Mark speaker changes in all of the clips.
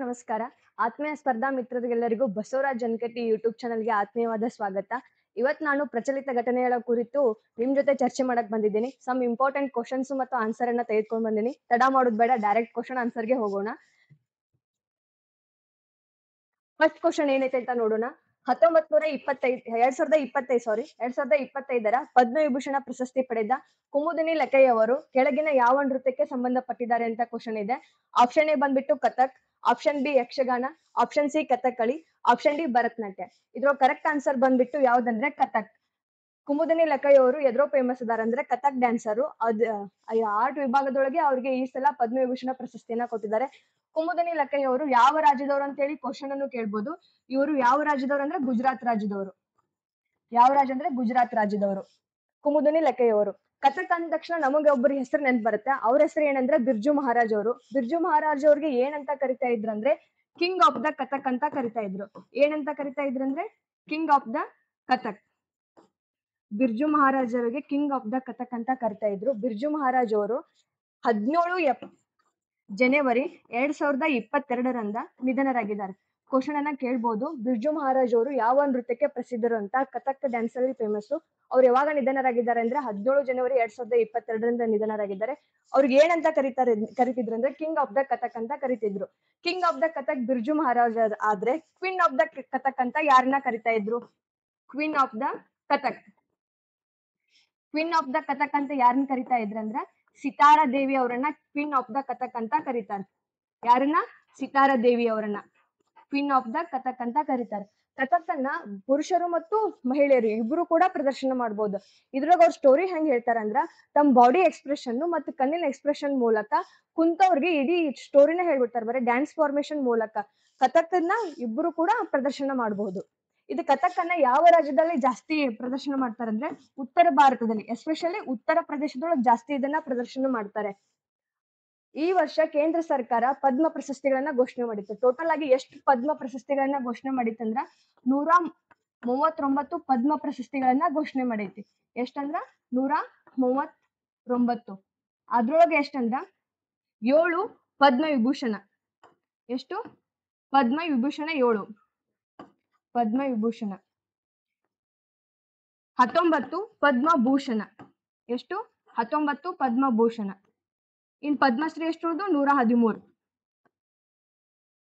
Speaker 1: ನಮಸ್ಕಾರ. ಆತ್ಮೀಯ ಸ್ಪರ್ಧಾ ಮಿತ್ರರಿಗೆಲ್ಲರಿಗೂ ಬಸವರಾಜ್ ಜನಕಟ್ಟಿ ಯೂಟ್ಯೂಬ್ ಚಾನಲ್‌ಗೆ ಆತ್ಮೀಯವಾದ ಸ್ವಾಗತ. ಇವತ್ತು ನಾನು ಪ್ರಚಲಿತ ಘಟನೆಗಳ ಕುರಿತು ನಿಮ್ ಜೊತೆ ಚರ್ಚೆ ಮಾಡಕ್ ಬಂದಿದ್ದೀನಿ. ಸಮ್ ಇಂಪಾರ್ಟೆಂಟ್ ಕ್ವೆಶ್ಚನ್ಸ್ ಮತ್ತು ಆನ್ಸರ್ ಅನ್ನ ತೆಗೆದುಕೊಂಡು ಬಂದಿನಿ. ತಡ ಮಾಡೋದು ಬೇಡ, ಡೈರೆಕ್ಟ್ ಕ್ವೆಶ್ಚನ್ ಆನ್ಸರ್‌ಗೆ ಹೋಗೋಣ. ಫಸ್ಟ್ ಕ್ವೆಶ್ಚನ್ ಏನೈತೆ ಅಂತ ನೋಡೋಣ. 2025ರ ಪದ್ಮವಿಭೂಷಣ ಪ್ರಶಸ್ತಿ ಪಡೆದ ಕುಮುದಿನಿ ಲಕ್ಕಯ್ಯವರು ಕೆಳಗಿನ ಯಾವ ನೃತ್ಯಕ್ಕೆ ಸಂಬಂಧಪಟ್ಟಿದ್ದಾರೆ ಅಂತ ಕ್ವೆಶ್ಚನ್ ಇದೆ. ಆಪ್ಷನ್ ಎ ಬಂದ್ಬಿಟ್ಟು Kathak, option B Yakshagana, option C Kathakali, option D Bharatanatyam. ಇದ್ರ ಕರೆಕ್ಟ್ ಆನ್ಸರ್ ಬಂದ್ಬಿಟ್ಟು ಯಾವ್ದಂದ್ರೆ ಕಥಕ್. ಕುಮುದಿನಿ ಲಕ್ಕಯ್ಯ ಅವರು ಎದ್ರೋ ಫೇಮಸ್ ಅದಾರ ಅಂದ್ರೆ ಕಥಕ್ ಡ್ಯಾನ್ಸರು. ಆರ್ಟ್ ವಿಭಾಗದೊಳಗೆ ಅವ್ರಿಗೆ ಈ ಸಲ ಪದ್ಮವಿಭೂಷಣ ಪ್ರಶಸ್ತಿಯನ್ನ ಕೊಟ್ಟಿದ್ದಾರೆ. ಕುಮುದಿನಿ ಲಕ್ಕಯ್ಯ ಅವರು ಯಾವ ರಾಜ್ಯದವರು ಅಂತ ಹೇಳಿ ಕ್ವಶನ್ ಅನ್ನು ಕೇಳ್ಬೋದು. ಇವರು ಯಾವ ರಾಜ್ಯದವರು ಅಂದ್ರೆ ಗುಜರಾತ್ ರಾಜ್ಯದವರು. ಯಾವ ರಾಜ್ಯ ಅಂದ್ರೆ ಗುಜರಾತ್ ರಾಜ್ಯದವರು ಕುಮುದಿನಿ ಲಕ್ಕಯ್ಯ ಅವರು. ಕಥಕ್ ಅಂದ ತಕ್ಷಣ ನಮಗೆ ಒಬ್ಬರ ಹೆಸರು ನೆನ್ಪು ಬರುತ್ತೆ. ಅವ್ರ ಹೆಸರು ಏನಂದ್ರೆ ಬಿರ್ಜು ಮಹಾರಾಜ್ ಅವರು. ಬಿರ್ಜು ಮಹಾರಾಜ್ ಅವ್ರಿಗೆ ಏನಂತ ಕರಿತಾ ಇದ್ರು ಅಂದ್ರೆ ಕಿಂಗ್ ಆಫ್ ದ ಕಥಕ್ ಅಂತ ಕರಿತಾ ಇದ್ರು. ಏನಂತ ಕರಿತಾ ಇದ್ರು ಅಂದ್ರೆ king of the Kathak. Birju Maharaj ಅವರಿಗೆ ಕಿಂಗ್ ಆಫ್ ದ ಕಥಕ್ ಅಂತ ಕರಿತಾ ಇದ್ರು. ಬಿರ್ಜು ಮಹಾರಾಜ್ ಅವರು 17 ಜನವರಿ 2022ರಂದ ನಿಧನರಾಗಿದ್ದಾರೆ. ಕ್ವಶನ್ ಅನ್ನ ಕೇಳ್ಬೋದು. ಬಿರ್ಜು ಮಹಾರಾಜ್ ಅವರು ಯಾವ ನೃತ್ಯಕ್ಕೆ ಪ್ರಸಿದ್ಧರು ಅಂತ. ಕಥಕ್ ಡ್ಯಾನ್ಸ್ ಅಲ್ಲಿ ಫೇಮಸ್. ಅವ್ರು ಯಾವಾಗ ನಿಧನರಾಗಿದ್ದಾರೆ ಅಂದ್ರೆ 17 ಜನವರಿ 2022ರಿಂದ ನಿಧನರಾಗಿದ್ದಾರೆ. ಅವ್ರಿಗೆ ಏನಂತ ಕರಿತಿದ್ರು ಅಂದ್ರೆ ಕಿಂಗ್ ಆಫ್ ದ ಕಥಕ್ ಅಂತ ಕರಿತಿದ್ರು. King of the Kathak Birju Maharaj ಆದ್ರೆ ಕ್ವೀನ್ ಆಫ್ ದ ಕಥಕ್ ಅಂತ ಯಾರನ್ನ ಕರಿತಾ ಇದ್ರು? Queen of the Kathak. Queen of the Kathak ಅಂತ ಯಾರನ್ನ ಕರಿತಾ ಇದ್ರಂದ್ರ ಸಿತಾರಾ ದೇವಿ ಅವರನ್ನ ಕ್ವೀನ್ ಆಫ್ ದ ಕಥಕ್ ಅಂತ ಕರೀತಾರೆ. ಯಾರನ್ನ? ಸಿತಾರಾ ದೇವಿ ಅವರನ್ನ ಕ್ವೀನ್ ಆಫ್ ದ ಕಥಕ್ ಅಂತ ಕರೀತಾರೆ. ಕಥಕ್ ಅನ್ನ ಪುರುಷರು ಮತ್ತು ಮಹಿಳೆಯರು ಇಬ್ರು ಕೂಡ ಪ್ರದರ್ಶನ ಮಾಡ್ಬೋದು. ಇದ್ರಾಗ ಅವ್ರ ಸ್ಟೋರಿ ಹೆಂಗ್ ಹೇಳ್ತಾರಂದ್ರ ತಮ್ಮ ಬಾಡಿ ಎಕ್ಸ್ಪ್ರೆಷನ್ ಮತ್ತು ಕಣ್ಣಿನ ಎಕ್ಸ್ಪ್ರೆಷನ್ ಮೂಲಕ ಕುಂತವ್ರಿಗೆ ಇಡೀ ಸ್ಟೋರಿನ ಹೇಳ್ಬಿಡ್ತಾರೆ. ಬರೀ ಡ್ಯಾನ್ಸ್ ಫಾರ್ಮೇಶನ್ ಮೂಲಕ ಕಥಕ್ ಅನ್ನ ಇಬ್ರು ಕೂಡ ಪ್ರದರ್ಶನ ಮಾಡಬಹುದು. ಇದು ಕಥಕ್ ಅನ್ನ ಯಾವ ರಾಜ್ಯದಲ್ಲಿ ಜಾಸ್ತಿ ಪ್ರದರ್ಶನ ಮಾಡ್ತಾರಂದ್ರೆ ಉತ್ತರ ಭಾರತದಲ್ಲಿ, ಎಸ್ಪೆಷಲಿ ಉತ್ತರ ಪ್ರದೇಶದೊಳಗೆ ಜಾಸ್ತಿ ಇದನ್ನ ಪ್ರದರ್ಶನ ಮಾಡ್ತಾರೆ. ಈ ವರ್ಷ ಕೇಂದ್ರ ಸರ್ಕಾರ ಪದ್ಮ ಪ್ರಶಸ್ತಿಗಳನ್ನ ಘೋಷಣೆ ಮಾಡಿತ್ತು. ಟೋಟಲ್ ಆಗಿ ಎಷ್ಟು ಪದ್ಮ ಪ್ರಶಸ್ತಿಗಳನ್ನ ಘೋಷಣೆ ಮಾಡಿತ್ತಂದ್ರ 139 ಪದ್ಮ ಪ್ರಶಸ್ತಿಗಳನ್ನ ಘೋಷಣೆ ಮಾಡೈತಿ. ಎಷ್ಟಂದ್ರ 139. ಅದ್ರೊಳಗೆ ಎಷ್ಟಂದ್ರ 7 ಪದ್ಮ ವಿಭೂಷಣ. ಎಷ್ಟು? ಪದ್ಮ ವಿಭೂಷಣ 7. ಪದ್ಮ ವಿಭೂಷಣ 19 ಪದ್ಮಭೂಷಣ. ಎಷ್ಟು? 19 ಪದ್ಮಭೂಷಣ. ಇನ್ ಪದ್ಮಶ್ರೀ ಎಷ್ಟು? 113.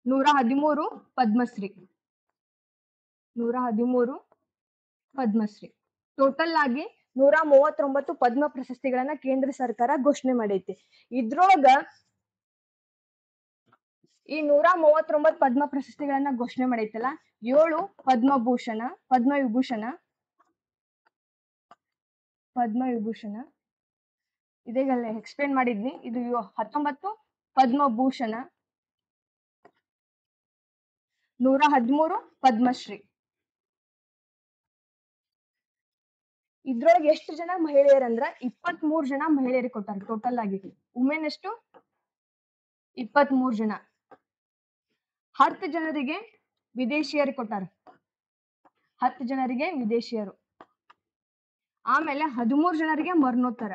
Speaker 1: 113 ಪದ್ಮಶ್ರೀ. 113 ಪದ್ಮಶ್ರೀ. ಟೋಟಲ್ ಆಗಿ 139 ಪದ್ಮ ಪ್ರಶಸ್ತಿಗಳನ್ನ ಕೇಂದ್ರ ಸರ್ಕಾರ ಘೋಷಣೆ ಮಾಡೈತಿ. ಇದ್ರೊಳಗ ಈ 139 ಪದ್ಮ ಪ್ರಶಸ್ತಿಗಳನ್ನ ಘೋಷಣೆ ಮಾಡೈತಲ್ಲ, 7 ಪದ್ಮಭೂಷಣ, ಪದ್ಮವಿಭೂಷಣ ಇದೆಲ್ಲ ಎಕ್ಸ್ಪ್ಲೇನ್ ಮಾಡಿದ್ವಿ. ಇದು 19 ಪದ್ಮಭೂಷಣ, 113 ಪದ್ಮಶ್ರೀ. ಇದ್ರೊಳಗೆ ಎಷ್ಟು ಜನ ಮಹಿಳೆಯರಂದ್ರ 23 ಜನ ಮಹಿಳೆಯರಿಗೆ ಕೊಟ್ಟಾರ. ಟೋಟಲ್ ಆಗಿ ವುಮೆನ್ ಎಷ್ಟು? 23 ಜನ. 10 ಜನರಿಗೆ ವಿದೇಶಿಯರಿಗೆ ಕೊಟ್ಟಾರ. 10 ಜನರಿಗೆ ವಿದೇಶಿಯರು. ಆಮೇಲೆ 13 ಜನರಿಗೆ ಮರಣೋತ್ತರ.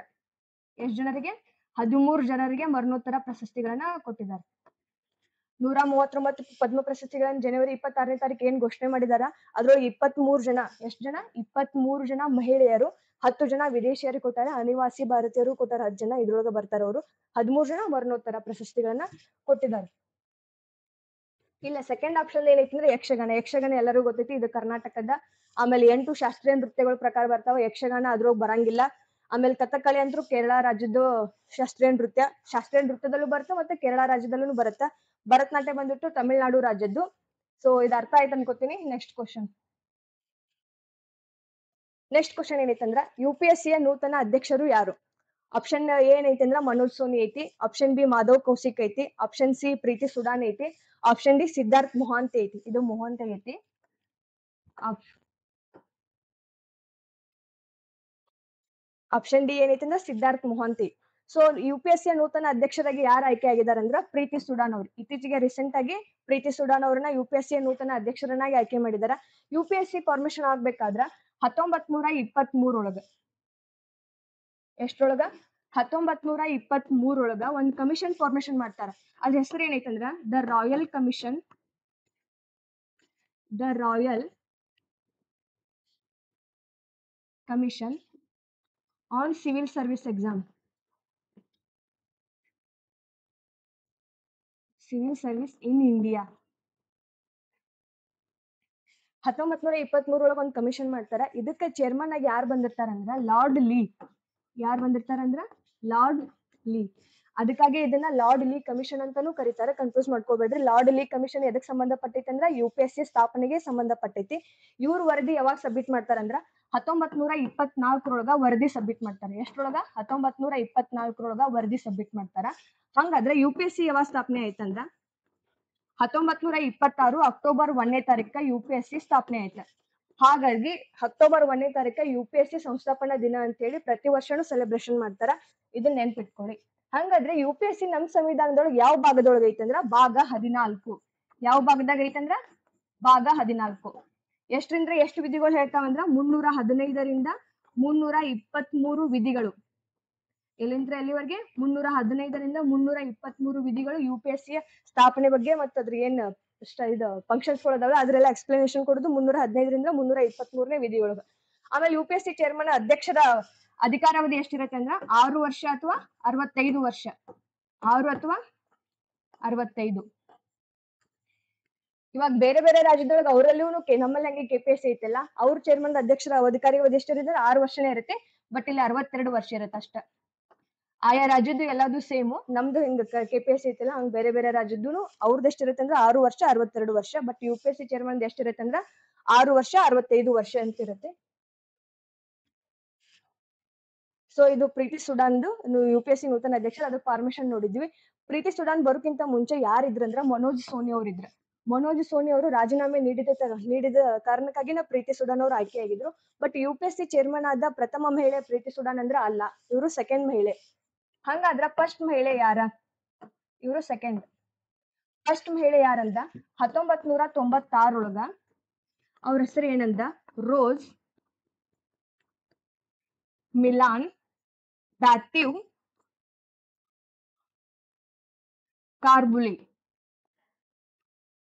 Speaker 1: ಎಷ್ಟು ಜನರಿಗೆ? 13 ಜನರಿಗೆ ಮರಣೋತ್ತರ ಪ್ರಶಸ್ತಿಗಳನ್ನ ಕೊಟ್ಟಿದ್ದಾರೆ. 139 ಪದ್ಮ ಪ್ರಶಸ್ತಿಗಳನ್ನ ಜನವರಿ 26ನೇ ತಾರೀಕು ಏನ್ ಘೋಷಣೆ ಮಾಡಿದಾರ ಅದ್ರೊಳಗೆ 23 ಜನ. ಎಷ್ಟು ಜನ? 23 ಜನ ಮಹಿಳೆಯರು, 10 ಜನ ವಿದೇಶಿಯರಿಗೆ ಕೊಟ್ಟಾರ. ಅನಿವಾಸಿ ಭಾರತೀಯರು ಕೊಟ್ಟಾರ 10 ಜನ. ಇದ್ರೊಳಗೆ ಬರ್ತಾರ ಅವರು. 13 ಜನ ಮರಣೋತ್ತರ ಪ್ರಶಸ್ತಿಗಳನ್ನ ಕೊಟ್ಟಿದ್ದಾರೆ. ಇಲ್ಲ ಸೆಕೆಂಡ್ ಆಪ್ಷನ್ ಏನೈತಿ ಅಂದ್ರೆ ಯಕ್ಷಗಾನ. ಯಕ್ಷಗಾನ ಎಲ್ಲರಿಗೂ ಗೊತ್ತೈತಿ, ಇದು ಕರ್ನಾಟಕದ. ಆಮೇಲೆ 8 ಶಾಸ್ತ್ರೀಯ ನೃತ್ಯಗಳ ಪ್ರಕಾರ ಬರ್ತಾವ. ಯಕ್ಷಗಾನ ಅದ್ರೊಳಗೆ ಬರಂಗಿಲ್ಲ. ಆಮೇಲೆ ಕಥಕ್ಕಳಿ ಅಂತೂ ಕೇರಳ ರಾಜ್ಯದ ಶಾಸ್ತ್ರೀಯ ನೃತ್ಯ. ಶಾಸ್ತ್ರೀಯ ನೃತ್ಯದಲ್ಲೂ ಬರುತ್ತೆ ಮತ್ತೆ ಕೇರಳ ರಾಜ್ಯದಲ್ಲೂ ಬರುತ್ತೆ. ಭರತನಾಟ್ಯ ಬಂದ್ಬಿಟ್ಟು ತಮಿಳುನಾಡು ರಾಜ್ಯದ್ದು. ಸೊ ಇದು ಅರ್ಥ ಆಯ್ತು ಅನ್ಕೋತೀನಿ. ನೆಕ್ಸ್ಟ್ ಕ್ವಶನ್ ಏನೈತಂದ್ರ UPSC ನೂತನ ಅಧ್ಯಕ್ಷರು ಯಾರು? ಆಪ್ಷನ್ ಎ ಏನೈತಿ ಅಂದ್ರ ಮನೋಜ್ ಸೋನಿ ಐತಿ. ಆಪ್ಷನ್ ಬಿ ಮಾಧವ್ ಕೌಶಿಕ್ ಐತಿ. ಆಪ್ಷನ್ ಸಿ ಪ್ರೀತಿ ಸುಡಾನ್ ಐತಿ. ಆಪ್ಷನ್ ಡಿ ಸಿದ್ಧಾರ್ಥ್ ಮೊಹಾಂತಿ ಐತಿ. ಇದು ಮೊಹಾಂತಿ ಐತಿ. ಆಪ್ಷನ್ ಡಿ ಏನೈತಿ ಅಂದ್ರೆ ಸಿದ್ಧಾರ್ಥ್ ಮೊಹಾಂತಿ. ಸೊ UPSC ನೂತನ ಅಧ್ಯಕ್ಷರಾಗಿ ಯಾರು ಆಯ್ಕೆ ಆಗಿದ್ದಾರೆ ಅಂದ್ರೆ ಪ್ರೀತಿ ಸುಡಾನ್ ಅವರು. ಇತ್ತೀಚೆಗೆ ರೀಸೆಂಟ್ ಆಗಿ ಪ್ರೀತಿ ಸುಡಾನ್ ಅವ್ರನ್ನ UPSC ನೂತನ ಅಧ್ಯಕ್ಷರನ್ನಾಗಿ ಆಯ್ಕೆ ಮಾಡಿದಾರ. UPSC ಫಾರ್ಮೇಶನ್ ಆಗ್ಬೇಕಾದ್ರ 1923 ಒಳಗ. ಎಷ್ಟ್ರೊಳಗ? 1923 ಒಂದ್ ಕಮಿಷನ್ ಫಾರ್ಮೇಶನ್ ಮಾಡ್ತಾರ. ಅದ್ರ ಹೆಸರು ಏನೈತಂದ್ರ the royal commission on civil service exam. Civil service in India. 1923 ಒಂದ್ ಕಮಿಷನ್ ಮಾಡ್ತಾರ. ಇದಕ್ಕೆ ಚೇರ್ಮನ್ ಆಗಿ ಯಾರು ಬಂದಿರ್ತಾರಂದ್ರ ಲಾರ್ಡ್ ಲೀ. ಯಾರು ಬಂದಿರ್ತಾರಂದ್ರ ಲಾರ್ಡ್ ಲೀ. ಅದಕ್ಕಾಗಿ ಇದನ್ನ ಲಾರ್ಡ್ ಲೀ ಕಮಿಷನ್ ಅಂತಾನೂ ಕರೀತಾರೆ, ಕನ್ಫ್ಯೂಸ್ ಮಾಡ್ಕೋಬೇಡ್ರಿ. ಲಾರ್ಡ್ ಲೀ ಕಮಿಷನ್ ಎದಕ್ ಸಂಬಂಧಪಟ್ಟೈತಿ ಅಂದ್ರ UPSC ಸ್ಥಾಪನೆಗೆ ಸಂಬಂಧಪಟ್ಟೈತಿ. ಇವ್ರ ವರದಿ ಯಾವಾಗ ಸಬ್ಮಿಟ್ ಮಾಡ್ತಾರಂದ್ರ 1924 ವರದಿ ಸಬ್ಮಿಟ್ ಮಾಡ್ತಾರೆ. ಎಷ್ಟ್ರೊಳಗ 1924 ವರದಿ ಸಬ್ಮಿಟ್ ಮಾಡ್ತಾರ. ಹಂಗಾದ್ರೆ UPSC ಯಾವಾಗ ಸ್ಥಾಪನೆ ಆಯ್ತಂದ್ರ 1926 ಅಕ್ಟೋಬರ್ 1ನೇ ತಾರೀಕ UPSC ಸ್ಥಾಪನೆ ಆಯ್ತು. ಹಾಗಾಗಿ ಅಕ್ಟೋಬರ್ 1ನೇ ತಾರೀಕ UPSC ಸಂಸ್ಥಾಪನಾ ದಿನ ಅಂತ ಹೇಳಿ ಪ್ರತಿ ವರ್ಷನೂ ಸೆಲೆಬ್ರೇಷನ್ ಮಾಡ್ತಾರ. ಇದನ್ನ ನೆನ್ಪಿಟ್ಕೊಳ್ಳಿ. ಹಂಗಾದ್ರೆ UPSC ನಮ್ ಸಂವಿಧಾನದೊಳಗೆ ಯಾವ ಭಾಗದೊಳಗೆ ಐತಂದ್ರ ಭಾಗ 14. ಯಾವ ಭಾಗದಾಗ ಐತಂದ್ರ ಭಾಗ 14. ಎಷ್ಟರಿಂದ ಎಷ್ಟು ವಿಧಿಗಳು ಹೇಳ್ತಾವಂದ್ರ 315ರಿಂದ 323 ವಿಧಿಗಳು. ಎಲ್ಲಿಂದ್ರ ಎಲ್ಲಿವರೆಗೆ 315ರಿಂದ 323 ವಿಧಿಗಳು UPSC ಸ್ಥಾಪನೆ ಬಗ್ಗೆ ಮತ್ತು ಅದ್ರ ಏನ್ ಇದು ಫಂಕ್ಷನ್ಸ್ ಗಳದಾವ ಅದ್ರೆಲ್ಲ ಎಕ್ಸ್ಪ್ಲನೇಷನ್ ಕೊಡುದು 315ರಿಂದ 323ನೇ ವಿಧಿಗಳು. ಆಮೇಲೆ UPSC ಚೇರ್ಮನ್ ಅಧ್ಯಕ್ಷರ ಅಧಿಕಾರಾವಧಿ ಎಷ್ಟಿರತ್ತೆ ಅಂದ್ರ 6 ವರ್ಷ ಅಥವಾ 65 ವರ್ಷ. 6 ಅಥವಾ 65. ಇವಾಗ ಬೇರೆ ಬೇರೆ ರಾಜ್ಯದೊಳಗೆ ಅವರಲ್ಲೂ ನಮ್ಮಲ್ಲಿ ಹಂಗೆ KPSC ಐತಲ್ಲ, ಅವ್ರ ಚೇರ್ಮನ್ ಅಧ್ಯಕ್ಷರ ಅಧಿಕಾರಾವಧಿ ಎಷ್ಟಿರುತ್ತೆ 6 ವರ್ಷನೇ ಇರುತ್ತೆ. ಬಟ್ ಇಲ್ಲಿ 62 ವರ್ಷ ಇರುತ್ತೆ ಅಷ್ಟ. ಆಯಾ ರಾಜ್ಯದ್ದು ಎಲ್ಲಾದು ಸೇಮು. ನಮ್ದು ಹಿಂಗ KPSC ಐತಲ್ಲ ಹಂಗ ಬೇರೆ ಬೇರೆ ರಾಜ್ಯದ್ದು ಅವ್ರದ್ದು ಎಷ್ಟಿರುತ್ತೆ ಅಂದ್ರೆ 6 ವರ್ಷ 62 ವರ್ಷ. ಬಟ್ UPSC ಚೇರ್ಮನ್ ಎಷ್ಟಿರುತ್ತೆ ಅಂದ್ರ 6 ವರ್ಷ 65 ವರ್ಷ ಅಂತ ಇರುತ್ತೆ. ಸೊ ಇದು ಪ್ರೀತಿ ಸುಡಾನ್ದು UPSC ನೂತನ ಅಧ್ಯಕ್ಷರು. ಅದ್ರ ಫಾರ್ಮೇಶನ್ ನೋಡಿದ್ವಿ. ಪ್ರೀತಿ ಸುಡಾನ್ ಬರೋಕ್ಕಿಂತ ಮುಂಚೆ ಯಾರಿದ್ರಂದ್ರ ಮನೋಜ್ ಸೋನಿ ಅವ್ರು ಇದ್ರು. ಮನೋಜ್ ಸೋನಿ ಅವರು ರಾಜೀನಾಮೆ ನೀಡಿದ ಕಾರಣಕ್ಕಾಗಿನ ಪ್ರೀತಿ ಸುಡಾನ್ ಅವರು ಆಯ್ಕೆಯಾಗಿದ್ರು. ಬಟ್ UPSC ಚೇರ್ಮನ್ ಆದ ಪ್ರಥಮ ಮಹಿಳೆ ಪ್ರೀತಿ ಸುಡಾನ್ ಅಂದ್ರ ಅಲ್ಲ, ಇವರು ಸೆಕೆಂಡ್ ಮಹಿಳೆ. ಹಂಗಾದ್ರ ಫಸ್ಟ್ ಮಹಿಳೆ ಯಾರ? ಇವರು ಸೆಕೆಂಡ್. ಫಸ್ಟ್ ಮಹಿಳೆ ಯಾರಂದ 1996 ಅವ್ರ ಹೆಸರು ಏನಂದ ರೋಸ್ ಮಿಲಾನ್ ಬ್ಯಾಥ್ಯೂ ಕಾರ್ಬುಲಿ.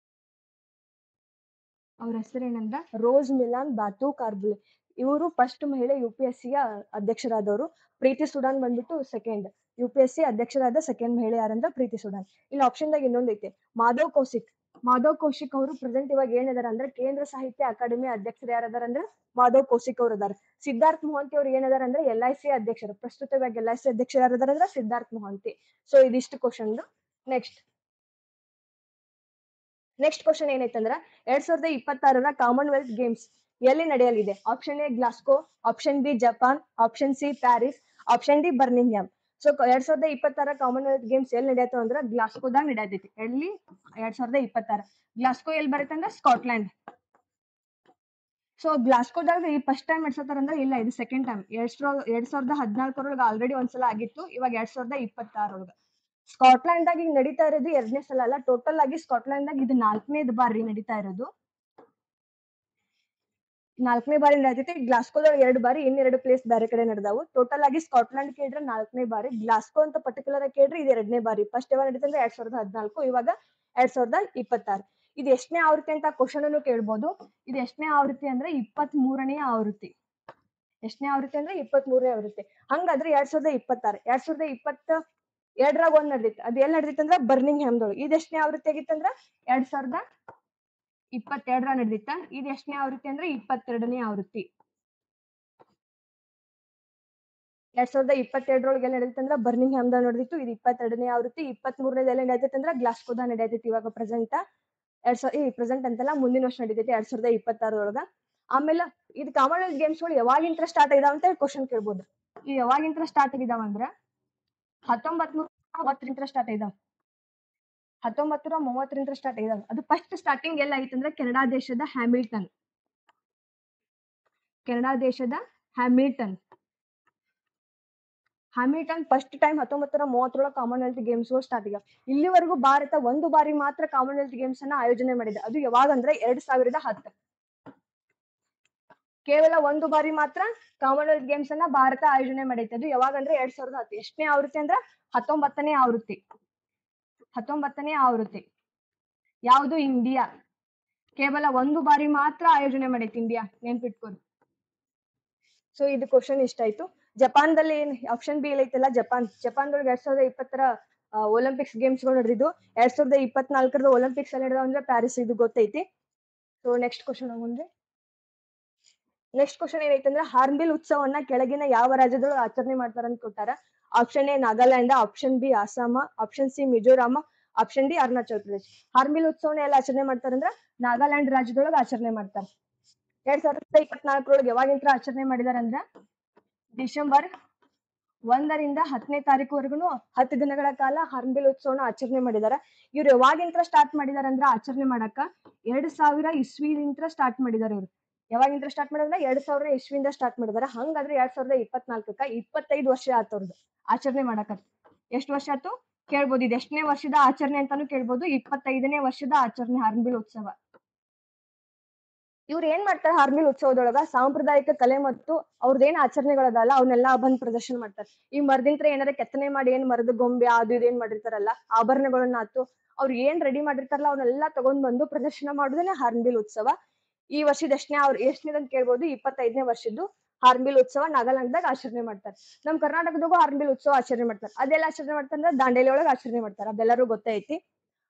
Speaker 1: ಅವ್ರ ಹೆಸರೇನಂದ ರೋಸ್ ಮಿಲಾನ್ ಬ್ಯಾಥ್ಯೂ ಕಾರ್ಬುಲಿ. ಇವರು ಫಸ್ಟ್ ಮಹಿಳೆ UPSCಯ ಅಧ್ಯಕ್ಷರಾದವರು. ಪ್ರೀತಿ ಸುಡಾನ್ ಬಂದ್ಬಿಟ್ಟು ಸೆಕೆಂಡ್. UPSC ಅಧ್ಯಕ್ಷರಾದ ಸೆಕೆಂಡ್ ಮಹಿಳೆ ಯಾರಂದ್ರ ಪ್ರೀತಿ ಸುಡಾನ್. ಇಲ್ಲಿ ಆಪ್ಷನ್ದಾಗ ಇನ್ನೊಂದ್ ಐತೆ ಮಾಧವ್ ಕೌಶಿಕ್. ಮಾಧವ್ ಕೌಶಿಕ್ ಅವರು ಪ್ರೆಸೆಂಟ್ ಇವಾಗ ಏನಿದಾರ ಅಂದ್ರೆ ಕೇಂದ್ರ ಸಾಹಿತ್ಯ ಅಕಾಡೆಮಿ ಅಧ್ಯಕ್ಷರು ಯಾರದಾರ ಅಂದ್ರೆ ಮಾಧವ್ ಕೌಶಿಕ್ ಅವರು ಅದಾರ. ಸಿದ್ಧಾರ್ಥ್ ಮೊಹಂತಿ ಅವ್ರು ಏನಿದಾರ ಅಂದ್ರೆ LIC ಅಧ್ಯಕ್ಷರು. ಪ್ರಸ್ತುತವಾಗಿ LIC ಅಧ್ಯಕ್ಷರು ಯಾರದಾರ ಅಂದ್ರೆ ಸಿದ್ಧಾರ್ಥ್ ಮೊಹಂತಿ. ಸೊ ಇದಿಷ್ಟು ಕ್ವಶನ್. ನೆಕ್ಸ್ಟ್ ಕ್ವಶನ್ ಏನೈತಂದ್ರ 2026 ಕಾಮನ್ವೆಲ್ತ್ ಗೇಮ್ಸ್ ಎಲ್ಲಿ ನಡೆಯಲಿದೆ? Option A Glasgow, option B Japan, option C Paris, option D Birmingham. So 2026 Commonwealth Games ಎಲ್ಲಿ ನಡೆಯತ್ತವ ಅಂದ್ರ ಗ್ಲಾಸ್ಕೋದಾಗ ನಡೆಯತೈತಿ. ಎಲ್ಲಿ? 2026. ಗ್ಲಾಸ್ಕೋ ಎಲ್ಲಿ ಬರುತ್ತೆ ಅಂದ್ರೆ ಸ್ಕಾಟ್ಲ್ಯಾಂಡ್. ಸೊ ಗ್ಲಾಸ್ಕೋದಾಗ ಈ ಫಸ್ಟ್ ಟೈಮ್ ನಡೆಸತ್ತಾರ ಅಂದ್ರೆ ಇಲ್ಲ, ಇದು ಸೆಕೆಂಡ್ ಟೈಮ್. 2014 ಆಲ್ರೆಡಿ ಒಂದ್ಸಲ ಆಗಿತ್ತು. ಇವಾಗ 2026 ಸ್ಕಾಟ್ಲ್ಯಾಂಡ್ ದಾಗ ಈಗ ನಡೀತಾ ಇರೋದು 2ನೇ ಸಲ ಅಲ್ಲ. ಟೋಟಲ್ ಆಗಿ ಸ್ಕಾಟ್ಲ್ಯಾಂಡ್ ದಾಗ ಇದು 4ನೇದು ಬಾರಿ ನಡೀತಾ ಇರೋದು. 4ನೇ ಬಾರಿ ನಡೆದೈತಿ. ಗ್ಲಾಸ್ಕೋದಾಗ 2 ಬಾರಿ, ಇನ್ನೆರಡು ಪ್ಲೇಸ್ ಬೇರೆ ಕಡೆ ನಡೆದಾವು. ಟೋಟಲ್ ಆಗಿ ಸ್ಕಾಟ್ಲ್ಯಾಂಡ್ ಕೇಳಿದ್ರೆ 4ನೇ ಬಾರಿ. ಗ್ಲಾಸ್ಕೋ ಅಂತ ಪರ್ಟಿಕ್ಯುಲರ್ ಆಗಿ ಕೇಳಿದ್ರೆ ಇದು 2ನೇ ಬಾರಿ. ಫಸ್ಟ್ ಯಾವಾಗ ನಡೀತಂದ್ರೆ 2014, ಇವಾಗ 2026. ಇದು ಎಷ್ಟನೇ ಆವೃತ್ತಿ ಅಂತ ಕ್ವಶನ್ ಅನ್ನು ಕೇಳ್ಬೋದು. ಇದು ಎಷ್ಟನೇ ಆವೃತ್ತಿ ಅಂದ್ರೆ 23ನೇ ಆವೃತ್ತಿ. ಎಷ್ಟನೇ ಆವೃತ್ತಿ ಅಂದ್ರೆ 23ನೇ ಆವೃತ್ತಿ. ಹಂಗಾದ್ರೆ 2026 2022 ಒಂದ್ ನಡೆದಿತ್ತು. ಅದು ಎಲ್ಲಿ ನಡೆದಿತ್ತು ಅಂದ್ರೆ ಬರ್ಮಿಂಗ್ಹ್ಯಾಮ್ದೊಳಗೆ. ಇದು ಎಷ್ಟನೇ ಆವೃತ್ತಿ ಆಗಿತ್ತಂದ್ರ 2022 ನಡೆದಿತ್ತ. ಇದು ಎಷ್ಟನೇ ಆವೃತ್ತಿ ಅಂದ್ರೆ 22ನೇ ಆವೃತ್ತಿ. 2022 ಎಲ್ಲಿ ನಡೆದಿತ್ತಂದ್ರ ಬರ್ಮಿಂಗ್ಹ್ಯಾಮ್ದಾಗ ನಡೆದಿತ್ತು. ಇದು 22ನೇ ಆವೃತ್ತಿ. 23ನೇದು ಎಲ್ಲಿ ನಡೆದೈತೆ ಅಂದ್ರೆ ಗ್ಲಾಸ್ಕೋದಾಗ ನಡೆದೈತಿ. ಇವಾಗ ಪ್ರೆಸೆಂಟ್ ಅಂತಲ್ಲ, ಮುಂದಿನ ವರ್ಷ ನಡೀತೈತಿ 2026 ಆಮೇಲೆ ಇದು ಕಾಮನ್ವೆಲ್ತ್ ಗೇಮ್ಸ್ ಗಳು ಯಾವಾಗಿಂತ್ರ ಸ್ಟಾರ್ಟ್ ಆಗಿದಾವ ಅಂತ ಕ್ವಶನ್ ಕೇಳ್ಬೋದು. ಈ ಯಾವಾಗಿಂತ್ರ ಸ್ಟಾರ್ಟ್ ಆಗಿದಾವ ಅಂದ್ರ 1930 ಸ್ಟಾರ್ಟ್ ಆಗಿದಾವ. 1930 ಸ್ಟಾರ್ಟ್ ಆಗಿದಾವ. ಅದು ಫಸ್ಟ್ ಸ್ಟಾರ್ಟಿಂಗ್ ಎಲ್ಲ ಐತಂದ್ರೆ ಕೆನಡಾ ದೇಶದ Hamilton. First time 1930 Commonwealth games start ಆಗ್ಯಾವ. ಇಲ್ಲಿವರೆಗೂ ಭಾರತ ಒಂದು ಬಾರಿ ಮಾತ್ರ ಕಾಮನ್ವೆಲ್ತ್ ಗೇಮ್ಸ್ ಅನ್ನ ಆಯೋಜನೆ ಮಾಡಿದೆ. ಅದು ಯಾವಾಗ ಅಂದ್ರೆ 2010. ಕೇವಲ ಒಂದು ಬಾರಿ ಮಾತ್ರ ಕಾಮನ್ವೆಲ್ತ್ ಗೇಮ್ಸ್ ಅನ್ನ ಭಾರತ ಆಯೋಜನೆ ಮಾಡೈತೆ. ಅದು ಯಾವಾಗ ಅಂದ್ರೆ 2010. ಎಷ್ಟನೇ ಆವೃತ್ತಿ ಅಂದ್ರ 19ನೇ ಆವೃತ್ತಿ. 19ನೇ ಆವೃತ್ತಿ. ಯಾವುದು? ಇಂಡಿಯಾ. ಕೇವಲ ಒಂದು ಬಾರಿ ಮಾತ್ರ ಆಯೋಜನೆ ಮಾಡೈತಿ ಇಂಡಿಯಾ, ನೆನ್ಪಿಟ್ಕೊರಿ. ಸೊ ಇದು ಕ್ವಶನ್ ಇಷ್ಟ ಆಯ್ತು. ಜಪಾನ್ದಲ್ಲಿ ಏನ್ ಆಪ್ಷನ್ ಬಿ ಐತಲ್ಲ, ಜಪಾನ್ದೊಳಗೆ 2020 ಒಲಿಂಪಿಕ್ಸ್ ಗೇಮ್ಸ್ ಗಳು ನಡೆದಿದ್ದು. 2024 ಒಲಿಂಪಿಕ್ಸ್ ಅಲ್ಲಿ ನಡೆದ ಅಂದ್ರೆ ಪ್ಯಾರಿಸ್, ಇದು ಗೊತ್ತೈತಿ. ಸೊ ನೆಕ್ಸ್ಟ್ ಕ್ವಶನ್ ಹೋಗ್ರಿ. ನೆಕ್ಸ್ಟ್ ಕ್ವಶನ್ ಏನೈತೆ ಅಂದ್ರೆ ಹಾರ್ನ್ಬಿಲ್ ಉತ್ಸವವನ್ನ ಕೆಳಗಿನ ಯಾವ ರಾಜ್ಯದೊಳಗೆ ಆಚರಣೆ ಮಾಡ್ತಾರ ಅಂತ ಕೊಟ್ಟಾರ. Option A Nagaland, option B Assam, option C Mizoram, option D Arunachal Pradesh. Hornbill ಉತ್ಸವನ ಎಲ್ಲ ಆಚರಣೆ ಮಾಡ್ತಾರಂದ್ರ ನಾಗಾಲ್ಯಾಂಡ್ ರಾಜ್ಯದೊಳಗೆ ಆಚರಣೆ ಮಾಡ್ತಾರೆ. 2024 ಯಾವಾಗಿಂತ್ರ ಆಚರಣೆ ಮಾಡಿದಾರ ಅಂದ್ರ ಡಿಸೆಂಬರ್ 1ರಿಂದ 10ನೇ ತಾರೀಕುವರೆಗೂ 10 ದಿನಗಳ ಕಾಲ ಹಾರ್ನ್ಬಿಲ್ ಉತ್ಸವನ ಆಚರಣೆ ಮಾಡಿದಾರ. ಇವ್ರು ಯಾವಾಗಿಂತ್ರ ಸ್ಟಾರ್ಟ್ ಮಾಡಿದಾರ ಅಂದ್ರ ಆಚರಣೆ ಮಾಡಾಕ 2000 ಇಸ್ವಿಲಿಂತ್ರ ಸ್ಟಾರ್ಟ್ ಮಾಡಿದಾರ. ಇವ್ರು ಯಾವಾಗಿಂತ್ರ ಸ್ಟಾರ್ಟ್ ಮಾಡಿದ್ರ 2000 ಇಸ್ವಿಯಿಂದ ಸ್ಟಾರ್ಟ್ ಮಾಡಿದಾರ. ಹಂಗಾದ್ರೆ 2024ಕ್ಕ 25 ವರ್ಷ ಆತವ್ರದ್ದು ಆಚರಣೆ ಮಾಡಾಕ. ಎಷ್ಟು ವರ್ಷ ಆಯ್ತು ಕೇಳ್ಬೋದು. ಇದು ಎಷ್ಟನೇ ವರ್ಷದ ಆಚರಣೆ ಅಂತಾನು ಕೇಳ್ಬೋದು. 25ನೇ ವರ್ಷದ ಆಚರಣೆ ಹಾರ್ನ್ಬಿಲ್ ಉತ್ಸವ. ಇವ್ರು ಏನ್ ಮಾಡ್ತಾರೆ ಹಾರ್ನ್ಬಿಲ್ ಉತ್ಸವದೊಳಗ ಸಾಂಪ್ರದಾಯಿಕ ಕಲೆ ಮತ್ತು ಅವ್ರದ್ದೇನ್ ಆಚರಣೆಗಳದಲ್ಲ ಅವನ್ನೆಲ್ಲ ಬಂದ್ ಪ್ರದರ್ಶನ ಮಾಡ್ತಾರೆ. ಈ ಮರದಿಂತ್ರ ಏನಾರ ಕೆತ್ತನೆ ಮಾಡಿ ಏನ್ ಮರದ ಗೊಂಬೆ ಅದು ಇದೇನ್ ಮಾಡಿರ್ತಾರಲ್ಲ, ಆಭರಣಗಳನ್ನ ಆತು ಅವ್ರು ಏನ್ ರೆಡಿ ಮಾಡಿರ್ತಾರಲ್ಲ ಅವನ್ನೆಲ್ಲ ತಗೊಂಡ್ ಬಂದು ಪ್ರದರ್ಶನ ಮಾಡುದೇನೆ ಹಾರ್ನ್ಬಿಲ್ ಉತ್ಸವ. ಈ ವರ್ಷದ ಎಷ್ಟನೇದಂತ ಕೇಳ್ಬೋದು. 25ನೇ ವರ್ಷದ್ದು ಹಾರ್ನ್ಬಿಲ್ ಉತ್ಸವ ನಾಗಾಲ್ಯಾಂಡ್ದಾಗ ಆಚರಣೆ ಮಾಡ್ತಾರೆ. ನಮ್ ಕರ್ನಾಟಕದಾಗೂ ಹಾರ್ನ್ಬಿಲ್ ಉತ್ಸವ ಆಚರಣೆ ಮಾಡ್ತಾರೆ. ಅದೆಲ್ಲ ಆಚರಣೆ ಮಾಡ್ತಾರೆ ಅಂದ್ರೆ ದಾಂಡೇಲಿ ಒಳಗೆ ಆಚರಣೆ ಮಾಡ್ತಾರೆ. ಅದೆಲ್ಲರೂ ಗೊತ್ತೈತಿ.